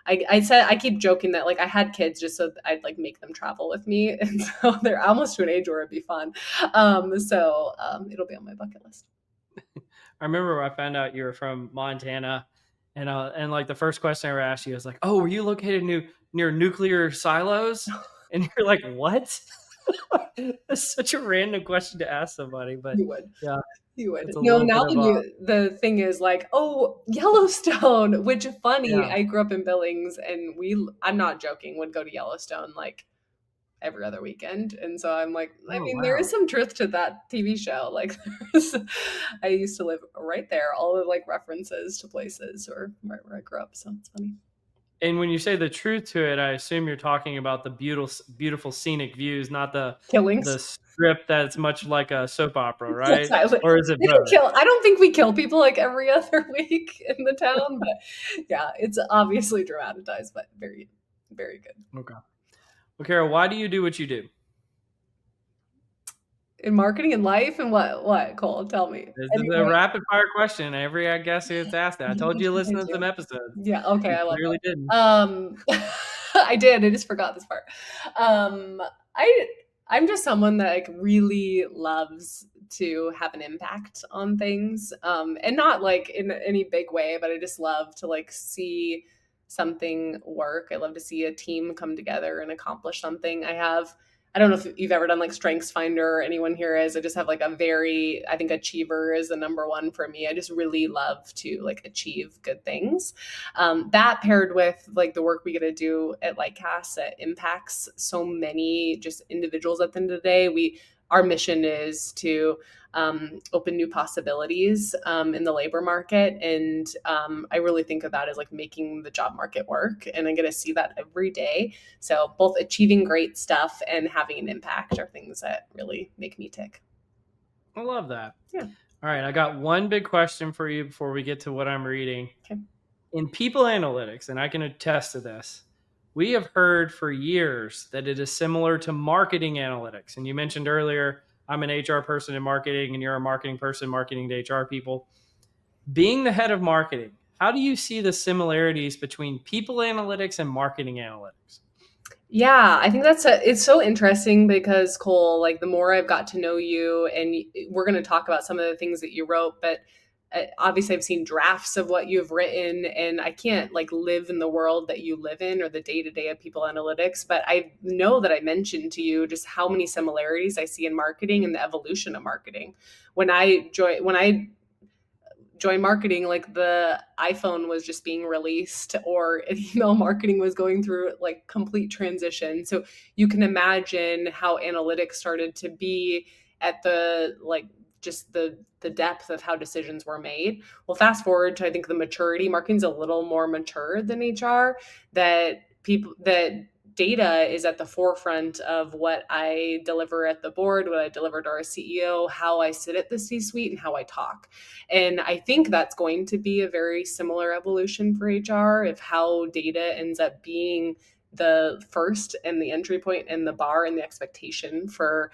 Speaker 2: I keep joking that like I had kids just so I'd like make them travel with me. And so they're almost to an age where it'd be fun. So it'll be on my bucket list.
Speaker 1: I remember when I found out you were from Montana. And like the first question I ever asked you was like, "Oh, were you located near nuclear silos?" And you're like, "What?" That's such a random question to ask somebody, but
Speaker 2: you would.
Speaker 1: Yeah,
Speaker 2: you would. No, now the thing is like, oh, Yellowstone. Which funny, yeah. I grew up in Billings, and I'm not joking, would go to Yellowstone like every other weekend. And so I'm like, I mean, wow. There is some truth to that TV show. Like I used to live right there, all the like references to places or right where I grew up. So it's funny.
Speaker 1: And when you say the truth to it, I assume you're talking about the beautiful scenic views, not the
Speaker 2: killings.
Speaker 1: The strip that's much like a soap opera, right?
Speaker 2: Exactly.
Speaker 1: Or is it
Speaker 2: I don't think we kill people like every other week in the town, but yeah, it's obviously dramatized, but very, very good.
Speaker 1: Okay. Well, Cara, why do you do what you do?
Speaker 2: In marketing and life and what, Cole? Tell me.
Speaker 1: This is a
Speaker 2: Anyway,
Speaker 1: rapid fire question. Every I guess gets asked that. I
Speaker 2: you
Speaker 1: told you to listen
Speaker 2: did
Speaker 1: to some
Speaker 2: you.
Speaker 1: episodes.
Speaker 2: Yeah, okay,
Speaker 1: You
Speaker 2: I love
Speaker 1: clearly didn't.
Speaker 2: that. I did. I just forgot this part. Um, I I'm just someone that like really loves to have an impact on things. And not like in any big way, but I just love to like see something work. I love to see a team come together and accomplish something. I don't know if you've ever done like Strengths Finder or anyone here is. I just have like I think achiever is the number one for me. I just really love to like achieve good things. That paired with like the work we get to do at Lightcast that impacts so many just individuals at the end of the day. Our mission is to open new possibilities in the labor market. And I really think of that as like making the job market work. And I get to see that every day. So both achieving great stuff and having an impact are things that really make me tick.
Speaker 1: I love that.
Speaker 2: Yeah.
Speaker 1: All right, I got one big question for you before we get to what I'm reading.
Speaker 2: Okay.
Speaker 1: In people analytics, and I can attest to this, we have heard for years that it is similar to marketing analytics. And you mentioned earlier, I'm an HR person in marketing, and you're a marketing person marketing to HR people. Being the head of marketing, how do you see the similarities between people analytics and marketing analytics?
Speaker 2: Yeah, I think it's so interesting because Cole, like the more I've got to know you, and we're going to talk about some of the things that you wrote, but obviously I've seen drafts of what you've written, and I can't like live in the world that you live in or the day to day of people analytics, but I know that I mentioned to you just how many similarities I see in marketing and the evolution of marketing. When I join marketing, like the iPhone was just being released or email marketing was going through like complete transition. So you can imagine how analytics started to be at the like just the depth of how decisions were made. Well, fast forward to I think the maturity, marketing's a little more mature than HR, that data is at the forefront of what I deliver at the board, what I deliver to our CEO, how I sit at the C-suite, and how I talk. And I think that's going to be a very similar evolution for HR of how data ends up being the first and the entry point and the bar and the expectation for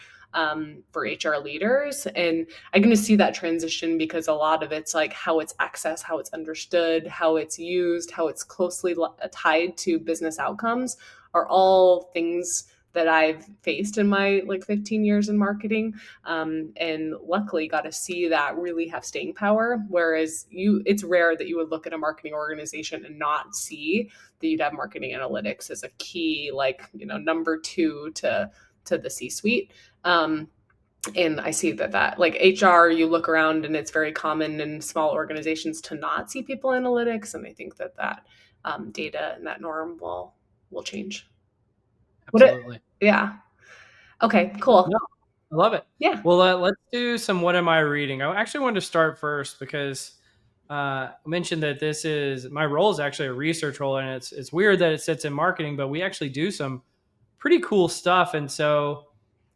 Speaker 2: HR leaders. And I'm going to see that transition because a lot of it's like how it's accessed, how it's understood, how it's used, how it's closely tied to business outcomes are all things that I've faced in my like 15 years in marketing, and luckily got to see that really have staying power. Whereas it's rare that you would look at a marketing organization and not see that you'd have marketing analytics as a key, like number two to the C-suite. And I see that like HR, you look around and it's very common in small organizations to not see people analytics, and I think that data and that norm will change. Would it?
Speaker 1: Absolutely.
Speaker 2: Yeah. Okay. Cool.
Speaker 1: No, I love it.
Speaker 2: Yeah.
Speaker 1: Well, let's do some what am I reading? I actually wanted to start first because I mentioned that this is my role is actually a research role, and it's weird that it sits in marketing, but we actually do some pretty cool stuff. And so,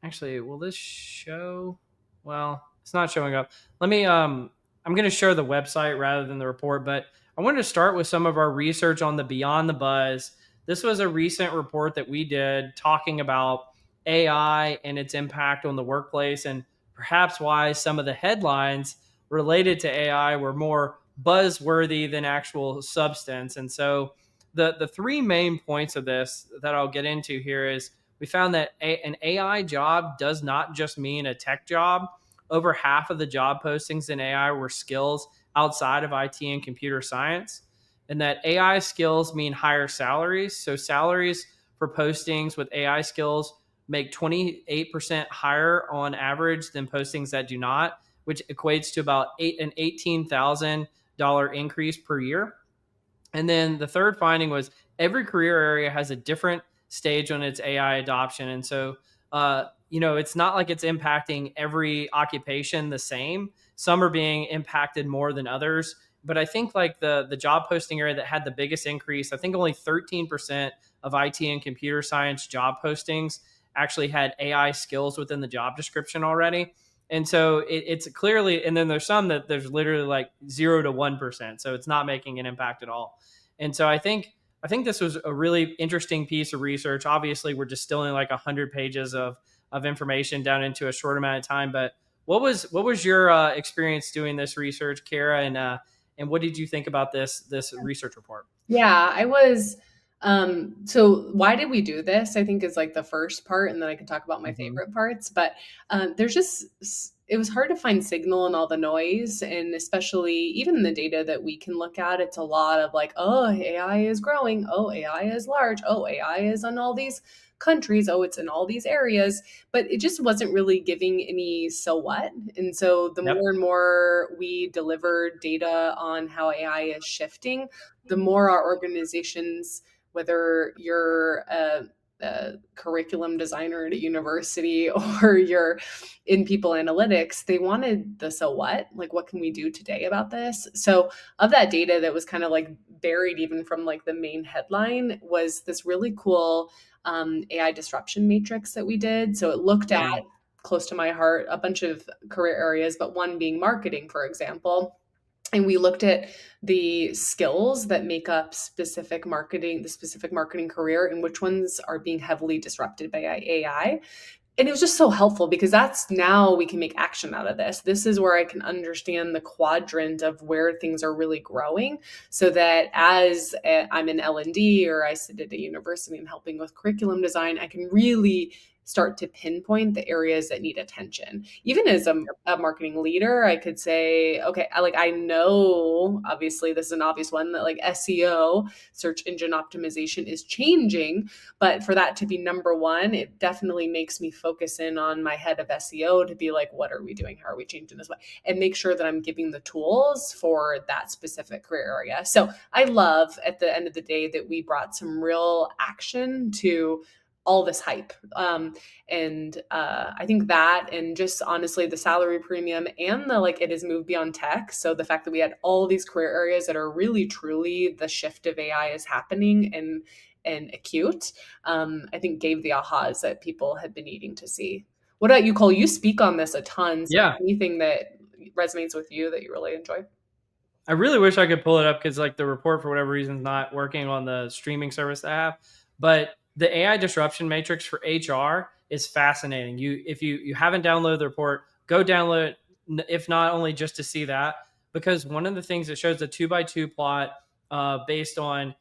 Speaker 1: actually, will this show? Well, it's not showing up. Let me. I'm going to share the website rather than the report, but I wanted to start with some of our research on the Beyond the Buzz. This was a recent report that we did talking about AI and its impact on the workplace, and perhaps why some of the headlines related to AI were more buzzworthy than actual substance. And so the three main points of this that I'll get into here is we found that an AI job does not just mean a tech job. Over half of the job postings in AI were skills outside of IT and computer science, and that AI skills mean higher salaries. So salaries for postings with AI skills make 28% higher on average than postings that do not, which equates to about an $18,000 increase per year. And then the third finding was every career area has a different stage on its AI adoption. And so, it's not like it's impacting every occupation the same. Some are being impacted more than others. But I think like the job posting area that had the biggest increase, I think only 13% of IT and computer science job postings actually had AI skills within the job description already. And so it's clearly, and then there's some that there's literally like 0 to 1%. So it's not making an impact at all. And so I think I think this was a really interesting piece of research. Obviously, we're distilling like 100 pages of information down into a short amount of time. But what was your experience doing this research, Cara, and what did you think about this research report?
Speaker 2: Yeah, I was. So why did we do this? I think is like the first part, and then I can talk about my
Speaker 1: Hmm.
Speaker 2: favorite parts. But there's just it was hard to find signal in all the noise, and especially even in the data that we can look at. It's a lot of like, oh, AI is growing. Oh, AI is large. Oh, AI is in all these countries. Oh, it's in all these areas. But it just wasn't really giving any so what. And so the
Speaker 1: Yep.
Speaker 2: more and more we deliver data on how AI is shifting, the more our organizations, whether you're a curriculum designer at a university or you're in people analytics, they wanted the so what, like what can we do today about this? So of that data that was kind of like buried even from like the main headline was this really cool AI disruption matrix that we did. So it looked at,
Speaker 1: Mm.
Speaker 2: close to my heart, a bunch of career areas, but one being marketing, for example. And we looked at the skills that make up the specific marketing career, and which ones are being heavily disrupted by AI. And it was just so helpful because that's now we can make action out of this. This is where I can understand the quadrant of where things are really growing, so that as I'm in L&D or I sit at a university and helping with curriculum design, I can really start to pinpoint the areas that need attention. Even as a marketing leader, I could say, okay, I know, obviously this is an obvious one, that like SEO, search engine optimization, is changing, but for that to be number one, it definitely makes me focus in on my head of SEO to be like, what are we doing? How are we changing this way? And make sure that I'm giving the tools for that specific career area. So I love at the end of the day that we brought some real action to all this hype. And I think that, and just honestly, the salary premium and the like, it has moved beyond tech. So the fact that we had all these career areas that are really truly the shift of AI is happening and acute, I think gave the ahas that people had been needing to see. What about you, Cole? You speak on this a ton. So
Speaker 1: Yeah.
Speaker 2: anything that resonates with you that you really enjoy?
Speaker 1: I really wish I could pull it up because like the report for whatever reason is not working on the streaming service that I have. But the AI disruption matrix for HR is fascinating. If you haven't downloaded the report, go download it. If not only just to see that, because one of the things it shows a 2x2 plot based on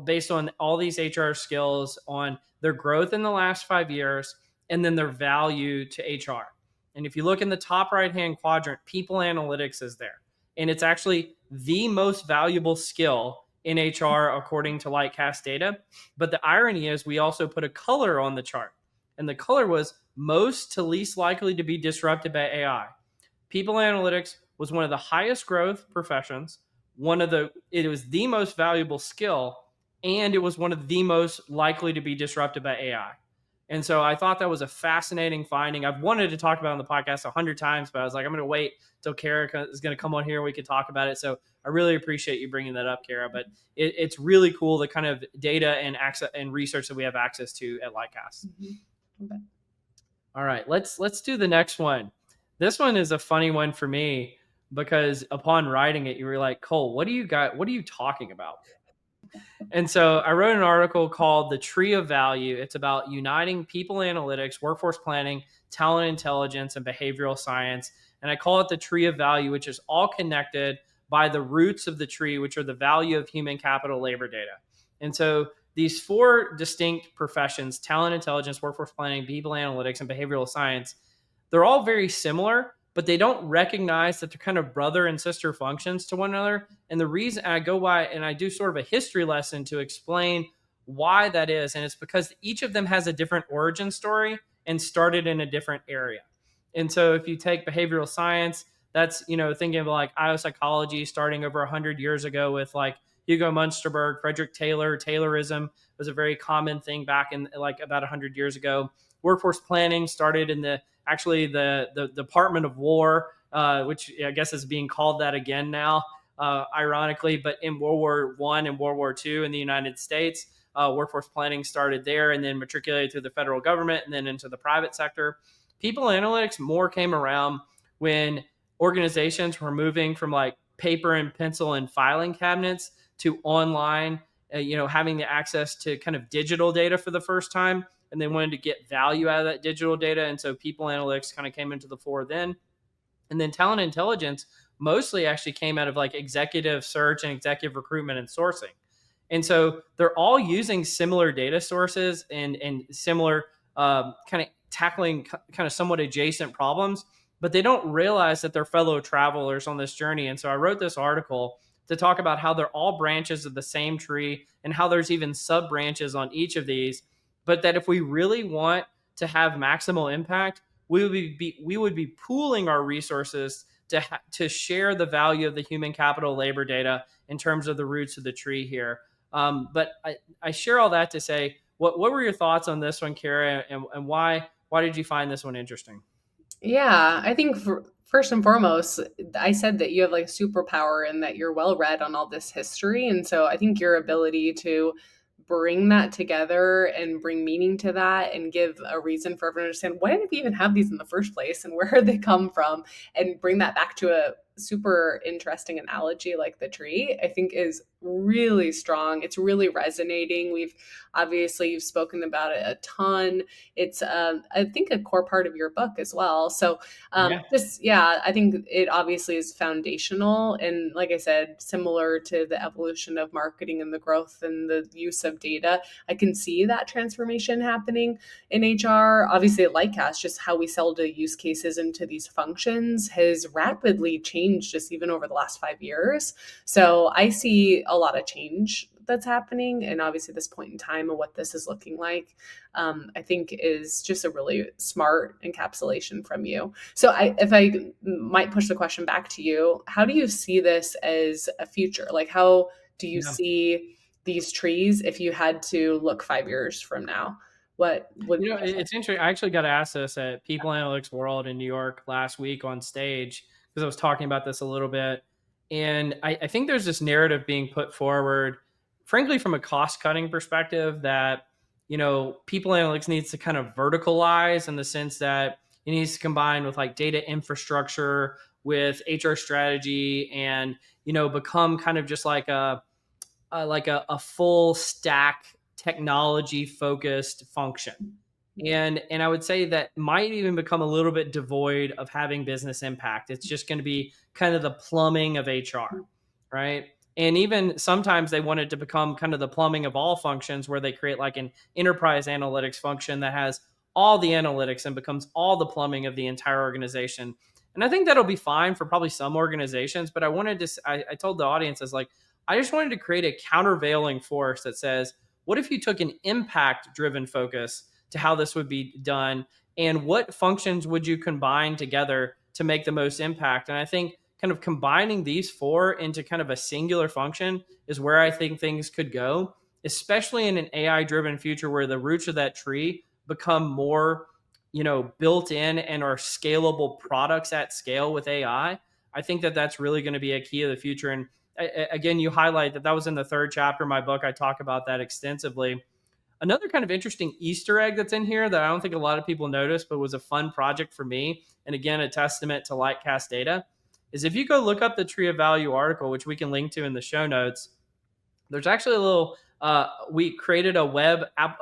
Speaker 1: based on all these HR skills on their growth in the last 5 years and then their value to HR. And if you look in the top right hand quadrant, people analytics is there, and it's actually the most valuable skill in HR according to Lightcast data. But the irony is, we also put a color on the chart, and the color was most to least likely to be disrupted by AI. People analytics was one of the highest growth professions. It was the most valuable skill, and it was one of the most likely to be disrupted by AI. And so I thought that was a fascinating finding. I've wanted to talk about it on the podcast 100 times, but I was like, I'm going to wait till Cara is going to come on here and we can talk about it. So I really appreciate you bringing that up, Cara. But it's really cool the kind of data and access and research that we have access to at Lightcast.
Speaker 2: Mm-hmm. Okay.
Speaker 1: All right, let's do the next one. This one is a funny one for me because upon writing it, you were like, Cole, what do you got? What are you talking about? And so I wrote an article called The Tree of Value. It's about uniting people analytics, workforce planning, talent intelligence, and behavioral science. And I call it the Tree of Value, which is all connected by the roots of the tree, which are the value of human capital labor data. And so these four distinct professions, talent intelligence, workforce planning, people analytics, and behavioral science, they're all very similar, but they don't recognize that they're kind of brother and sister functions to one another. And the reason I go by and I do sort of a history lesson to explain why that is, and it's because each of them has a different origin story and started in a different area. And so if you take behavioral science, that's, thinking of like IO psychology starting over 100 years ago with like Hugo Munsterberg, Frederick Taylor. Taylorism was a very common thing back in like about 100 years ago. Workforce planning started in the Department of War, which I guess is being called that again now, ironically. But in World War I and World War II in the United States, workforce planning started there and then matriculated through the federal government and then into the private sector. People analytics more came around when organizations were moving from like paper and pencil and filing cabinets to online having the access to kind of digital data for the first time, and they wanted to get value out of that digital data. And so people analytics kind of came into the fore then. And then talent intelligence mostly actually came out of like executive search and executive recruitment and sourcing. And so they're all using similar data sources and similar kind of tackling kind of somewhat adjacent problems, but they don't realize that they're fellow travelers on this journey. And so I wrote this article to talk about how they're all branches of the same tree and how there's even sub branches on each of these. But that if we really want to have maximal impact, we would be pooling our resources to share the value of the human capital labor data in terms of the roots of the tree here. But I share all that to say, what were your thoughts on this one, Cara, and why did you find this one interesting?
Speaker 2: Yeah, I think first and foremost, I said that you have like a superpower and that you're well read on all this history. And so I think your ability to bring that together and bring meaning to that and give a reason for everyone to understand why did we even have these in the first place and where they come from, and bring that back to a super interesting analogy like the tree, I think is really strong. It's really resonating. You've spoken about it a ton. It's I think a core part of your book as well. So
Speaker 1: Yeah.
Speaker 2: just yeah, I think it obviously is foundational, and like I said, similar to the evolution of marketing and the growth and the use of data, I can see that transformation happening in HR. Obviously at Lightcast, just how we sell to use cases into these functions has rapidly changed just even over the last 5 years. So I see a lot of change that's happening, and obviously this point in time and what this is looking like, I think is just a really smart encapsulation from you. So if I might push the question back to you, how do you see this as a future? Like, how do you
Speaker 1: Yeah.
Speaker 2: see these trees if you had to look 5 years from now? What would be different?
Speaker 1: It's interesting. I actually got asked this at People Analytics World in New York last week on stage because I was talking about this a little bit. And I think there's this narrative being put forward, frankly, from a cost cutting perspective, that, People Analytics needs to kind of verticalize in the sense that it needs to combine with like data infrastructure with HR strategy and, become kind of just like a full stack technology focused function. And I would say that might even become a little bit devoid of having business impact. It's just going to be kind of the plumbing of HR, right? And even sometimes they want it to become kind of the plumbing of all functions, where they create like an enterprise analytics function that has all the analytics and becomes all the plumbing of the entire organization. And I think that'll be fine for probably some organizations. But I told the audience, as like, I just wanted to create a countervailing force that says, what if you took an impact driven focus to how this would be done, and what functions would you combine together to make the most impact? And I think kind of combining these four into kind of a singular function is where I think things could go, especially in an AI driven future where the roots of that tree become more, built in and are scalable products at scale with AI. I think that that's really going to be a key of the future. And again, you highlight that was in the third chapter of my book. I talk about that extensively. Another kind of interesting Easter egg that's in here that I don't think a lot of people noticed, but was a fun project for me, and again, a testament to Lightcast data, is if you go look up the Tree of Value article, which we can link to in the show notes, there's actually a little, we created a web app,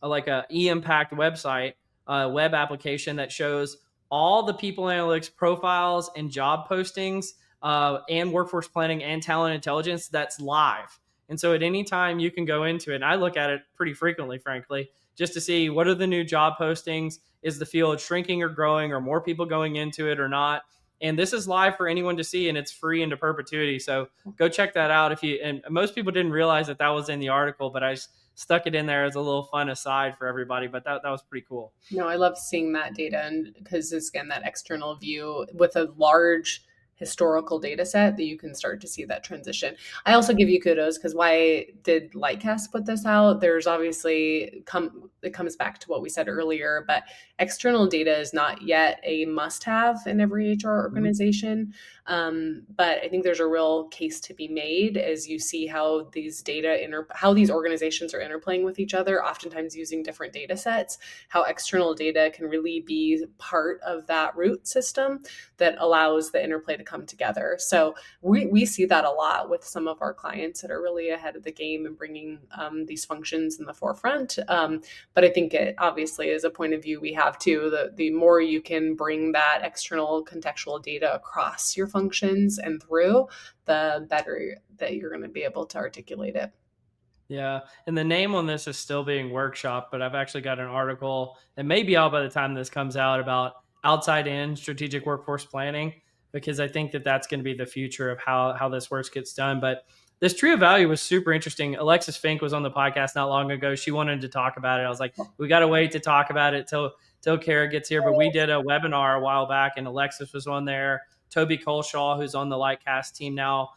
Speaker 1: like a e-impact website, web application that shows all the people analytics profiles and job postings, and workforce planning and talent intelligence that's live. And so at any time you can go into it. And I look at it pretty frequently, frankly, just to see what are the new job postings. Is the field shrinking or growing, or more people going into it or not? And this is live for anyone to see, and it's free into perpetuity. So go check that out. And most people didn't realize that was in the article, but I just stuck it in there as a little fun aside for everybody. But that was pretty cool.
Speaker 2: No, I love seeing that data, and because it's again that external view with a large historical data set that you can start to see that transition. I also give you kudos because why did Lightcast put this out? There's obviously it comes back to what we said earlier, but external data is not yet a must-have in every HR organization. But I think there's a real case to be made as you see how these how these organizations are interplaying with each other, oftentimes using different data sets, how external data can really be part of that root system that allows the interplay to come together. So we see that a lot with some of our clients that are really ahead of the game and bringing these functions in the forefront. But I think it obviously is a point of view we have too. The more you can bring that external contextual data across your functions and through, the better that you're going to be able to articulate it.
Speaker 1: Yeah. And the name on this is still being workshopped, but I've actually got an article that may be out by the time this comes out about outside in strategic workforce planning, because I think that that's going to be the future of how this work gets done. But this tree of value was super interesting. Alexis Fink was on the podcast not long ago. She wanted to talk about it. I was like, we got to wait to talk about it till Cara gets here. But we did a webinar a while back, and Alexis was on there. Toby Colshaw, who's on the Lightcast team now,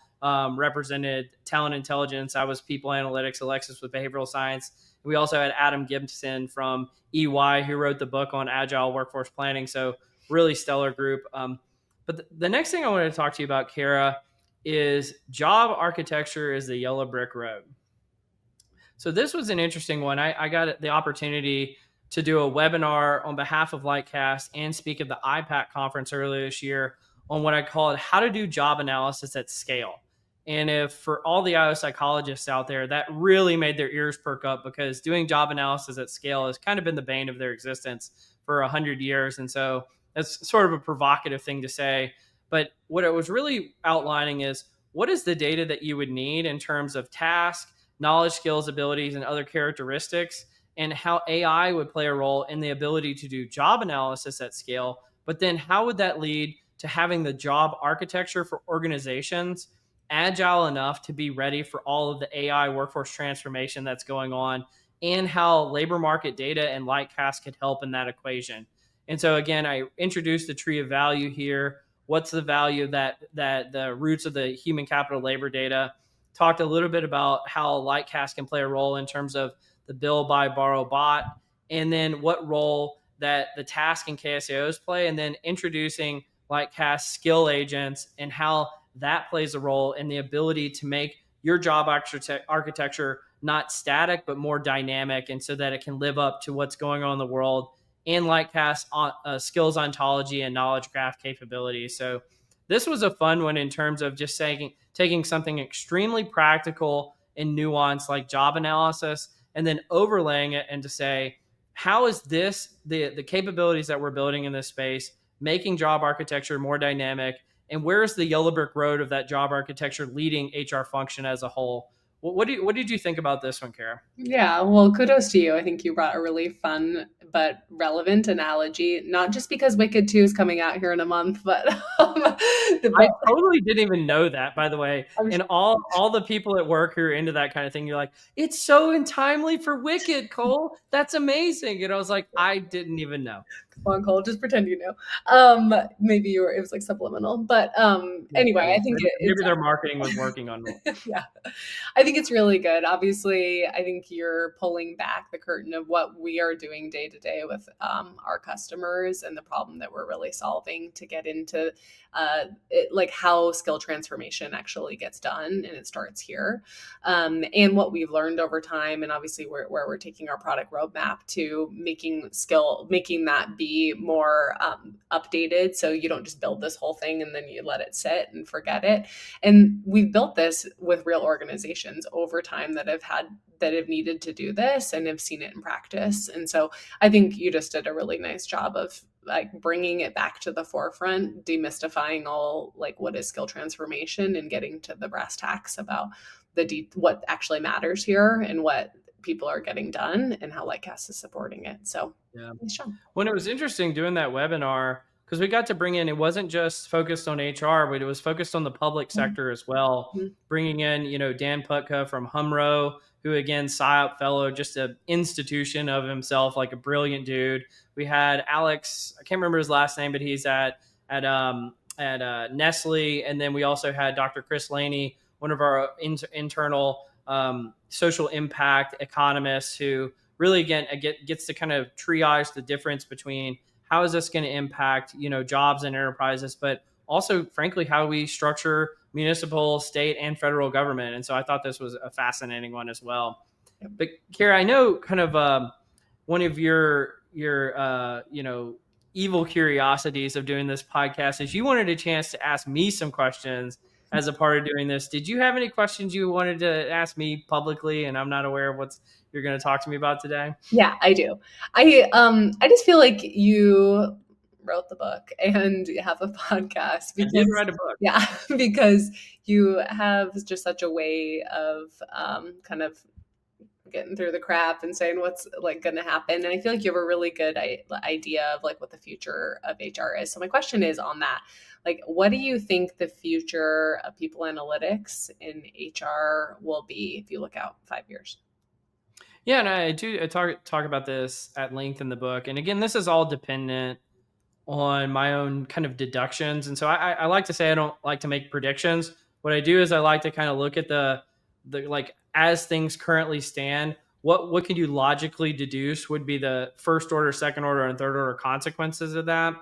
Speaker 1: represented talent intelligence. I was people analytics, Alexis with behavioral science. We also had Adam Gibson from EY, who wrote the book on agile workforce planning. So really stellar group. But the next thing I wanted to talk to you about, Cara, is job architecture is the yellow brick road. So this was an interesting one. I got the opportunity to do a webinar on behalf of Lightcast and speak at the IPAC conference earlier this year on what I call it how to do job analysis at scale. And if for all the IO psychologists out there, that really made their ears perk up, because doing job analysis at scale has kind of been the bane of their existence for 100 years. And so that's sort of a provocative thing to say. But what it was really outlining is, what is the data that you would need in terms of task, knowledge, skills, abilities, and other characteristics, and how AI would play a role in the ability to do job analysis at scale. But then how would that lead to having the job architecture for organizations agile enough to be ready for all of the AI workforce transformation that's going on, and how labor market data and Lightcast could help in that equation. And so again, I introduced the tree of value here. What's the value that the roots of the human capital labor data? Talked a little bit about how Lightcast can play a role in terms of the build, buy, borrow, bot, and then what role that the task and KSAOs play, and then introducing Lightcast skill agents and how that plays a role in the ability to make your job architecture not static, but more dynamic, and so that it can live up to what's going on in the world, and Lightcast skills ontology and knowledge graph capabilities. So this was a fun one in terms of just taking something extremely practical and nuanced like job analysis, and then overlaying it and to say, how is this the capabilities that we're building in this space making job architecture more dynamic, and where's the yellow brick road of that job architecture leading HR function as a whole? What did you think about this one, Cara?
Speaker 2: Yeah, well, kudos to you. I think you brought a really fun but relevant analogy, not just because Wicked 2 is coming out here in a month, but
Speaker 1: I totally didn't even know that, by the way.
Speaker 2: I'm
Speaker 1: And all the people at work who are into that kind of thing, you're like, it's so untimely for Wicked, Cole. That's amazing. And I was like, I didn't even know.
Speaker 2: on Cole, just pretend you know. Maybe it was like subliminal, but anyway, I think
Speaker 1: maybe their marketing was working on it.
Speaker 2: yeah, I think it's really good. Obviously, I think you're pulling back the curtain of what we are doing day to day with our customers and the problem that we're really solving to get into like how skill transformation actually gets done, and it starts here. And what we've learned over time, and obviously where we're taking our product roadmap to making that be more updated, so you don't just build this whole thing and then you let it sit and forget it. And we've built this with real organizations over time that have needed to do this and have seen it in practice. And so I think you just did a really nice job of like bringing it back to the forefront, demystifying all like what is skill transformation, and getting to the brass tacks about what actually matters here and what people are getting done and how Lightcast is supporting it. So
Speaker 1: yeah,
Speaker 2: nice job.
Speaker 1: When it was interesting doing that webinar, because we got to bring in, it wasn't just focused on HR, but it was focused on the public sector as well.
Speaker 2: Mm-hmm.
Speaker 1: Bringing in, Dan Putka from Humro, who again, PsyOp fellow, just an institution of himself, like a brilliant dude. We had Alex, I can't remember his last name, but he's at Nestle, and then we also had Dr. Chris Laney, one of our internal social impact economists, who really again gets to kind of triage the difference between how is this going to impact jobs and enterprises, but also frankly how we structure municipal, state, and federal government. And so I thought this was a fascinating one as well. But Cara, I know kind of one of your evil curiosities of doing this podcast is you wanted a chance to ask me some questions as a part of doing this. Did you have any questions you wanted to ask me publicly and I'm not aware of what's you're going to talk to me about today?
Speaker 2: Yeah, I do. I just feel like you wrote the book and have a podcast
Speaker 1: I did
Speaker 2: because
Speaker 1: write a book.
Speaker 2: yeah, because you have just such a way of kind of getting through the crap and saying what's like going to happen. And I feel like you have a really good idea of like what the future of HR is. So my question is on that, like, what do you think the future of people analytics in HR will be if you look out 5 years?
Speaker 1: Yeah, and I talk about this at length in the book. And again, this is all dependent on my own kind of deductions. And so I like to say I don't like to make predictions. What I do is I like to kind of look at the like as things currently stand, what can you logically deduce would be the first order, second order, and third order consequences of that.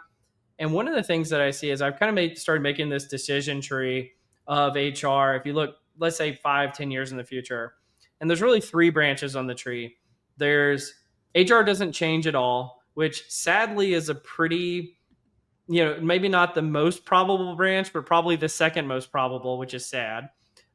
Speaker 1: And one of the things that I see is I've kind of started making this decision tree of HR. If you look, let's say 5, 10 years in the future, and there's really three branches on the tree. There's HR doesn't change at all, which sadly is a pretty, maybe not the most probable branch, but probably the second most probable, which is sad.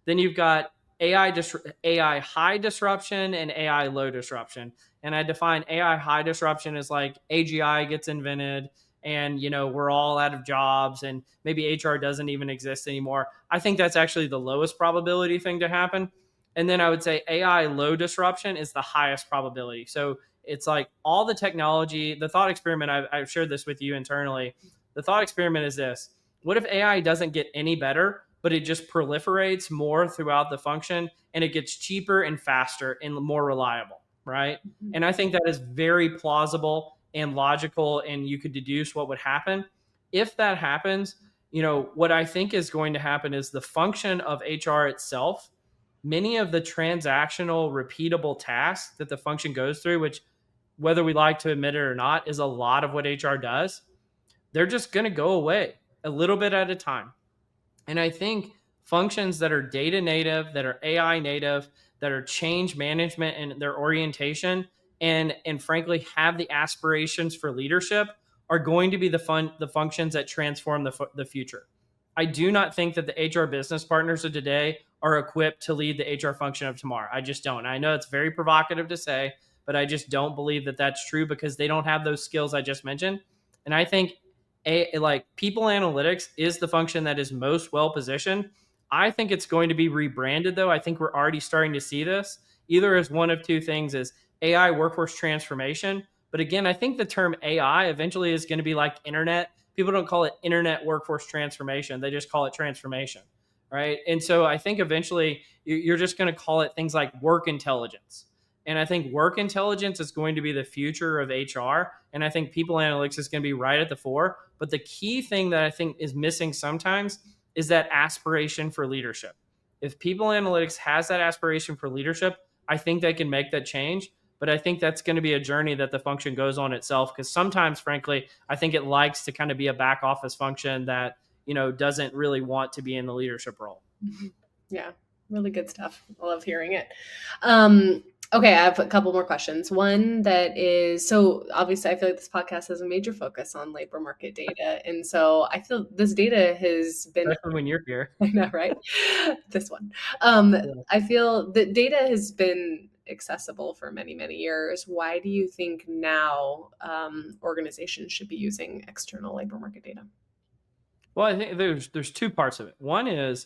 Speaker 1: Then you've got AI high disruption and AI low disruption. And I define AI high disruption as like AGI gets invented and we're all out of jobs and maybe HR doesn't even exist anymore. I think that's actually the lowest probability thing to happen. And then I would say AI low disruption is the highest probability. So it's like all the technology, the thought experiment, I've shared this with you internally. The thought experiment is this: what if AI doesn't get any better, but it just proliferates more throughout the function and it gets cheaper and faster and more reliable, right? And I think that is very plausible and logical, and you could deduce what would happen. If that happens, what I think is going to happen is the function of HR itself, many of the transactional, repeatable tasks that the function goes through, which, whether we like to admit it or not, is a lot of what HR does, they're just going to go away a little bit at a time. And I think functions that are data native, that are AI native, that are change management and their orientation, and frankly have the aspirations for leadership, are going to be the functions that transform the future. I do not think that the HR business partners of today are equipped to lead the HR function of tomorrow. I just don't. I know it's very provocative to say, but I just don't believe that that's true because they don't have those skills I just mentioned. And I think like people analytics is the function that is most well positioned. I think it's going to be rebranded though. I think we're already starting to see this either as one of two things: is AI workforce transformation. But again, I think the term AI eventually is going to be like internet. People don't call it internet workforce transformation. They just call it transformation. Right. And so I think eventually you're just going to call it things like work intelligence. And I think work intelligence is going to be the future of HR. And I think people analytics is going to be right at the fore. But the key thing that I think is missing sometimes is that aspiration for leadership. If people analytics has that aspiration for leadership, I think they can make that change. But I think that's going to be a journey that the function goes on itself. Because sometimes, frankly, I think it likes to kind of be a back office function that, doesn't really want to be in the leadership role.
Speaker 2: Yeah, really good stuff. I love hearing it. Okay, I have a couple more questions. One that is, so obviously I feel like this podcast has a major focus on labor market data. And so I feel this data has been,
Speaker 1: especially when you're here.
Speaker 2: I know, right? This one. I feel that data has been accessible for many, many years. Why do you think now organizations should be using external labor market data?
Speaker 1: Well, I think there's two parts of it. One is,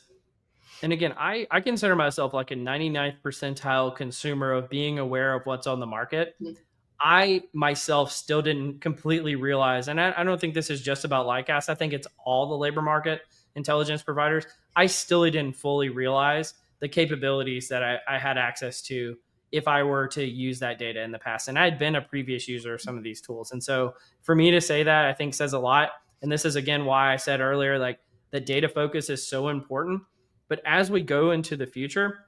Speaker 1: and again, I consider myself like a 99th percentile consumer of being aware of what's on the market.
Speaker 2: Mhm.
Speaker 1: I myself still didn't completely realize, and I don't think this is just about Lightcast. I think it's all the labor market intelligence providers. I still didn't fully realize the capabilities that I had access to if I were to use that data in the past. And I had been a previous user of some of these tools. And so for me to say that, I think says a lot. And this is, again, why I said earlier, like the data focus is so important. But as we go into the future,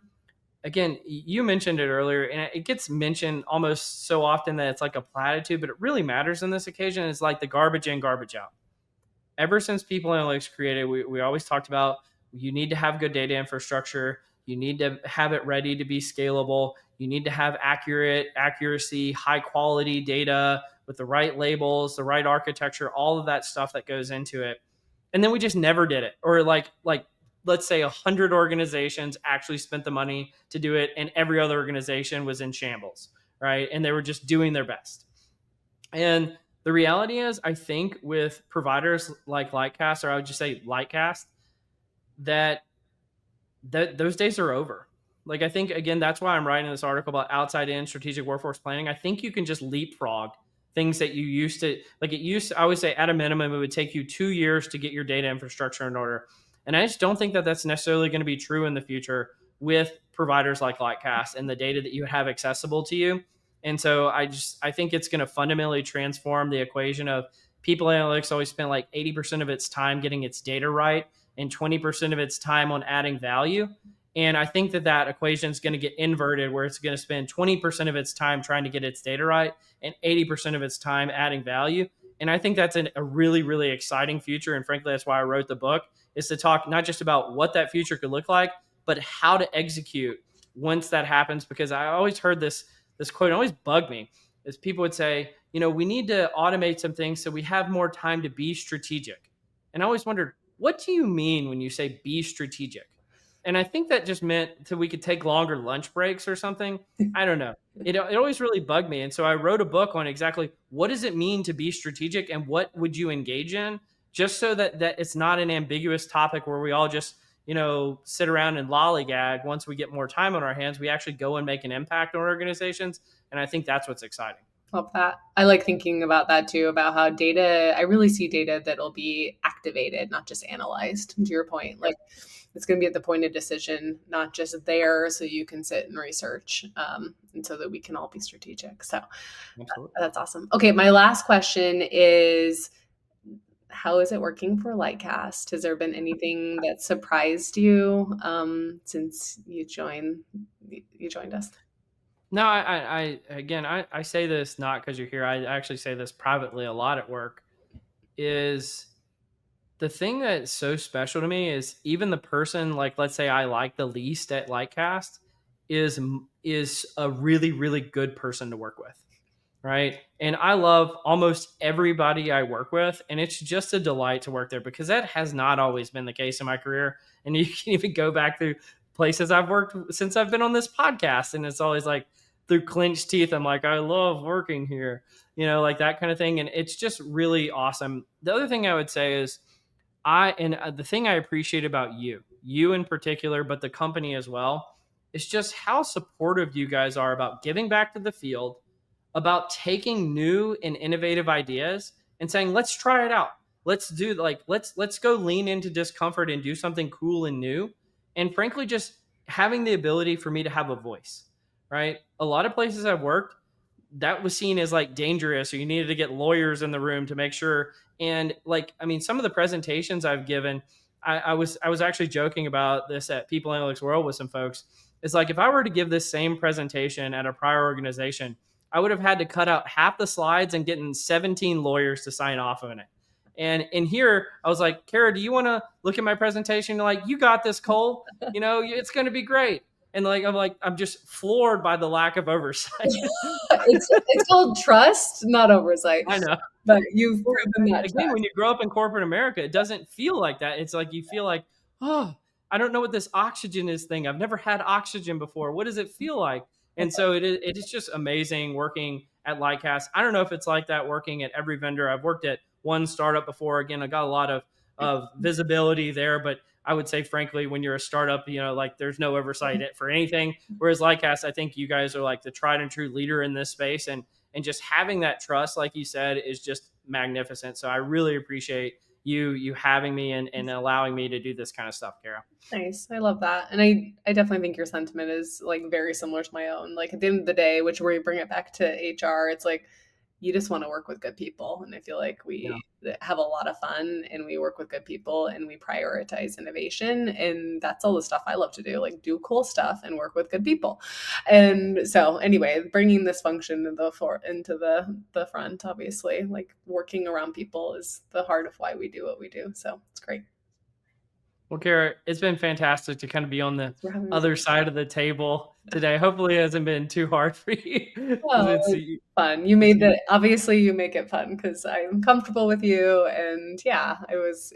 Speaker 1: again, you mentioned it earlier, and it gets mentioned almost so often that it's like a platitude, but it really matters in this occasion. It's like the garbage in, garbage out. Ever since People Analytics created, we always talked about you need to have good data infrastructure. You need to have it ready to be scalable. You need to have accuracy, high quality data with the right labels, the right architecture, all of that stuff that goes into it. And then we just never did it. Or like let's say 100 organizations actually spent the money to do it, and every other organization was in shambles, right? And they were just doing their best. And the reality is, I think with providers like Lightcast, or I would just say Lightcast, that those days are over. Like, I think, again, that's why I'm writing this article about outside in strategic workforce planning. I think you can just leapfrog things that you used to, like, I always say at a minimum, it would take you 2 years to get your data infrastructure in order. And I just don't think that that's necessarily going to be true in the future with providers like Lightcast and the data that you have accessible to you. And so I think it's going to fundamentally transform the equation of people analytics always spent like 80% of its time getting its data right and 20% of its time on adding value. And I think that equation is going to get inverted, where it's going to spend 20% of its time trying to get its data right and 80% of its time adding value. And I think that's a really, really exciting future. And frankly, that's why I wrote the book, is to talk not just about what that future could look like, but how to execute once that happens. Because I always heard this quote, it always bugged me, is people would say, we need to automate some things so we have more time to be strategic. And I always wondered, what do you mean when you say be strategic? And I think that just meant that we could take longer lunch breaks or something. I don't know. It always really bugged me. And so I wrote a book on exactly what does it mean to be strategic and what would you engage in, just so that it's not an ambiguous topic where we all just, sit around and lollygag. Once we get more time on our hands, we actually go and make an impact on organizations. And I think that's what's exciting.
Speaker 2: Love that. I like thinking about that too, about how data, I really see data that'll be activated, not just analyzed, to your point. Like, it's going to be at the point of decision, not just there so you can sit and research, and so that we can all be strategic. So that's awesome. Okay, my last question is, how is it working for Lightcast? Has there been anything that surprised you since you joined us?
Speaker 1: No, I say this not because you're here. I actually say this privately a lot at work. Is the thing that's so special to me is even the person, like, let's say I like the least at Lightcast, is a really, really good person to work with, right? And I love almost everybody I work with, and it's just a delight to work there, because that has not always been the case in my career. And you can even go back through places I've worked since I've been on this podcast, and it's always like through clenched teeth, I'm like, I love working here, like that kind of thing. And it's just really awesome. The other thing I would say is, the thing I appreciate about you in particular, but the company as well, is just how supportive you guys are about giving back to the field, about taking new and innovative ideas and saying, let's try it out. Let's go lean into discomfort and do something cool and new. And frankly, just having the ability for me to have a voice, right? A lot of places I've worked, that was seen as like dangerous, or you needed to get lawyers in the room to make sure. And some of the presentations I've given, I was actually joking about this at People Analytics World with some folks. It's like, if I were to give this same presentation at a prior organization, I would have had to cut out half the slides and getting 17 lawyers to sign off on it. And in here, I was like, Cara, do you want to look at my presentation? Like, you got this, Cole. It's going to be great. And I'm just floored by the lack of oversight.
Speaker 2: It's called trust, not oversight.
Speaker 1: I know.
Speaker 2: But you've proven that.
Speaker 1: Again, when you grow up in corporate America, it doesn't feel like that. It's like you feel like, oh, I don't know what this oxygen is thing. I've never had oxygen before. What does it feel like? And so it is just amazing working at Lightcast. I don't know if it's like that working at every vendor. I've worked at one startup before. Again, I got a lot of visibility there, but I would say, frankly, when you're a startup, there's no oversight for anything. Whereas Lightcast, I think you guys are like the tried and true leader in this space. And just having that trust, like you said, is just magnificent. So I really appreciate you having me and allowing me to do this kind of stuff, Cara.
Speaker 2: Nice. I love that. And I definitely think your sentiment is like very similar to my own. Like, at the end of the day, which where you bring it back to HR, it's like, you just want to work with good people. And I feel like we have a lot of fun and we work with good people and we prioritize innovation. And that's all the stuff I love to do, like do cool stuff and work with good people. And so anyway, bringing this function into the front, obviously, like working around people is the heart of why we do what we do. So it's great.
Speaker 1: Well, Cara, it's been fantastic to kind of be on the other side of the table today. Hopefully it hasn't been too hard for you. 'Cause
Speaker 2: Well,
Speaker 1: it's,
Speaker 2: it's fun. You made the obviously you make it fun because I'm comfortable with you, and yeah, it was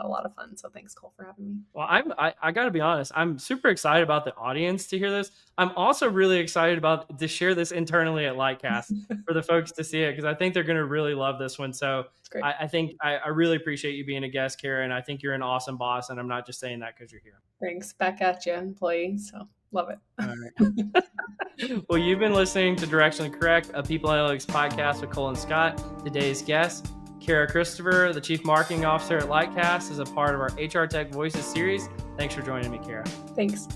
Speaker 2: a lot of fun. So thanks, Cole, for having me.
Speaker 1: well, I got to be honest. I'm super excited about the audience to hear this. I'm also really excited about to share this internally at Lightcast for the folks to see it because I think they're going to really love this one. So
Speaker 2: It's great.
Speaker 1: I think I really appreciate you being a guest, Cara, and I think you're an awesome boss. And I'm not just saying that because you're here.
Speaker 2: Thanks. Back at you, employee. So love it.
Speaker 1: All right. Well, you've been listening to Directionally Correct, a People Analytics podcast with Cole and Scott. Today's guest, Cara Christopher, the Chief Marketing Officer at Lightcast, is a part of our HR Tech Voices series. Thanks for joining me, Cara.
Speaker 2: Thanks.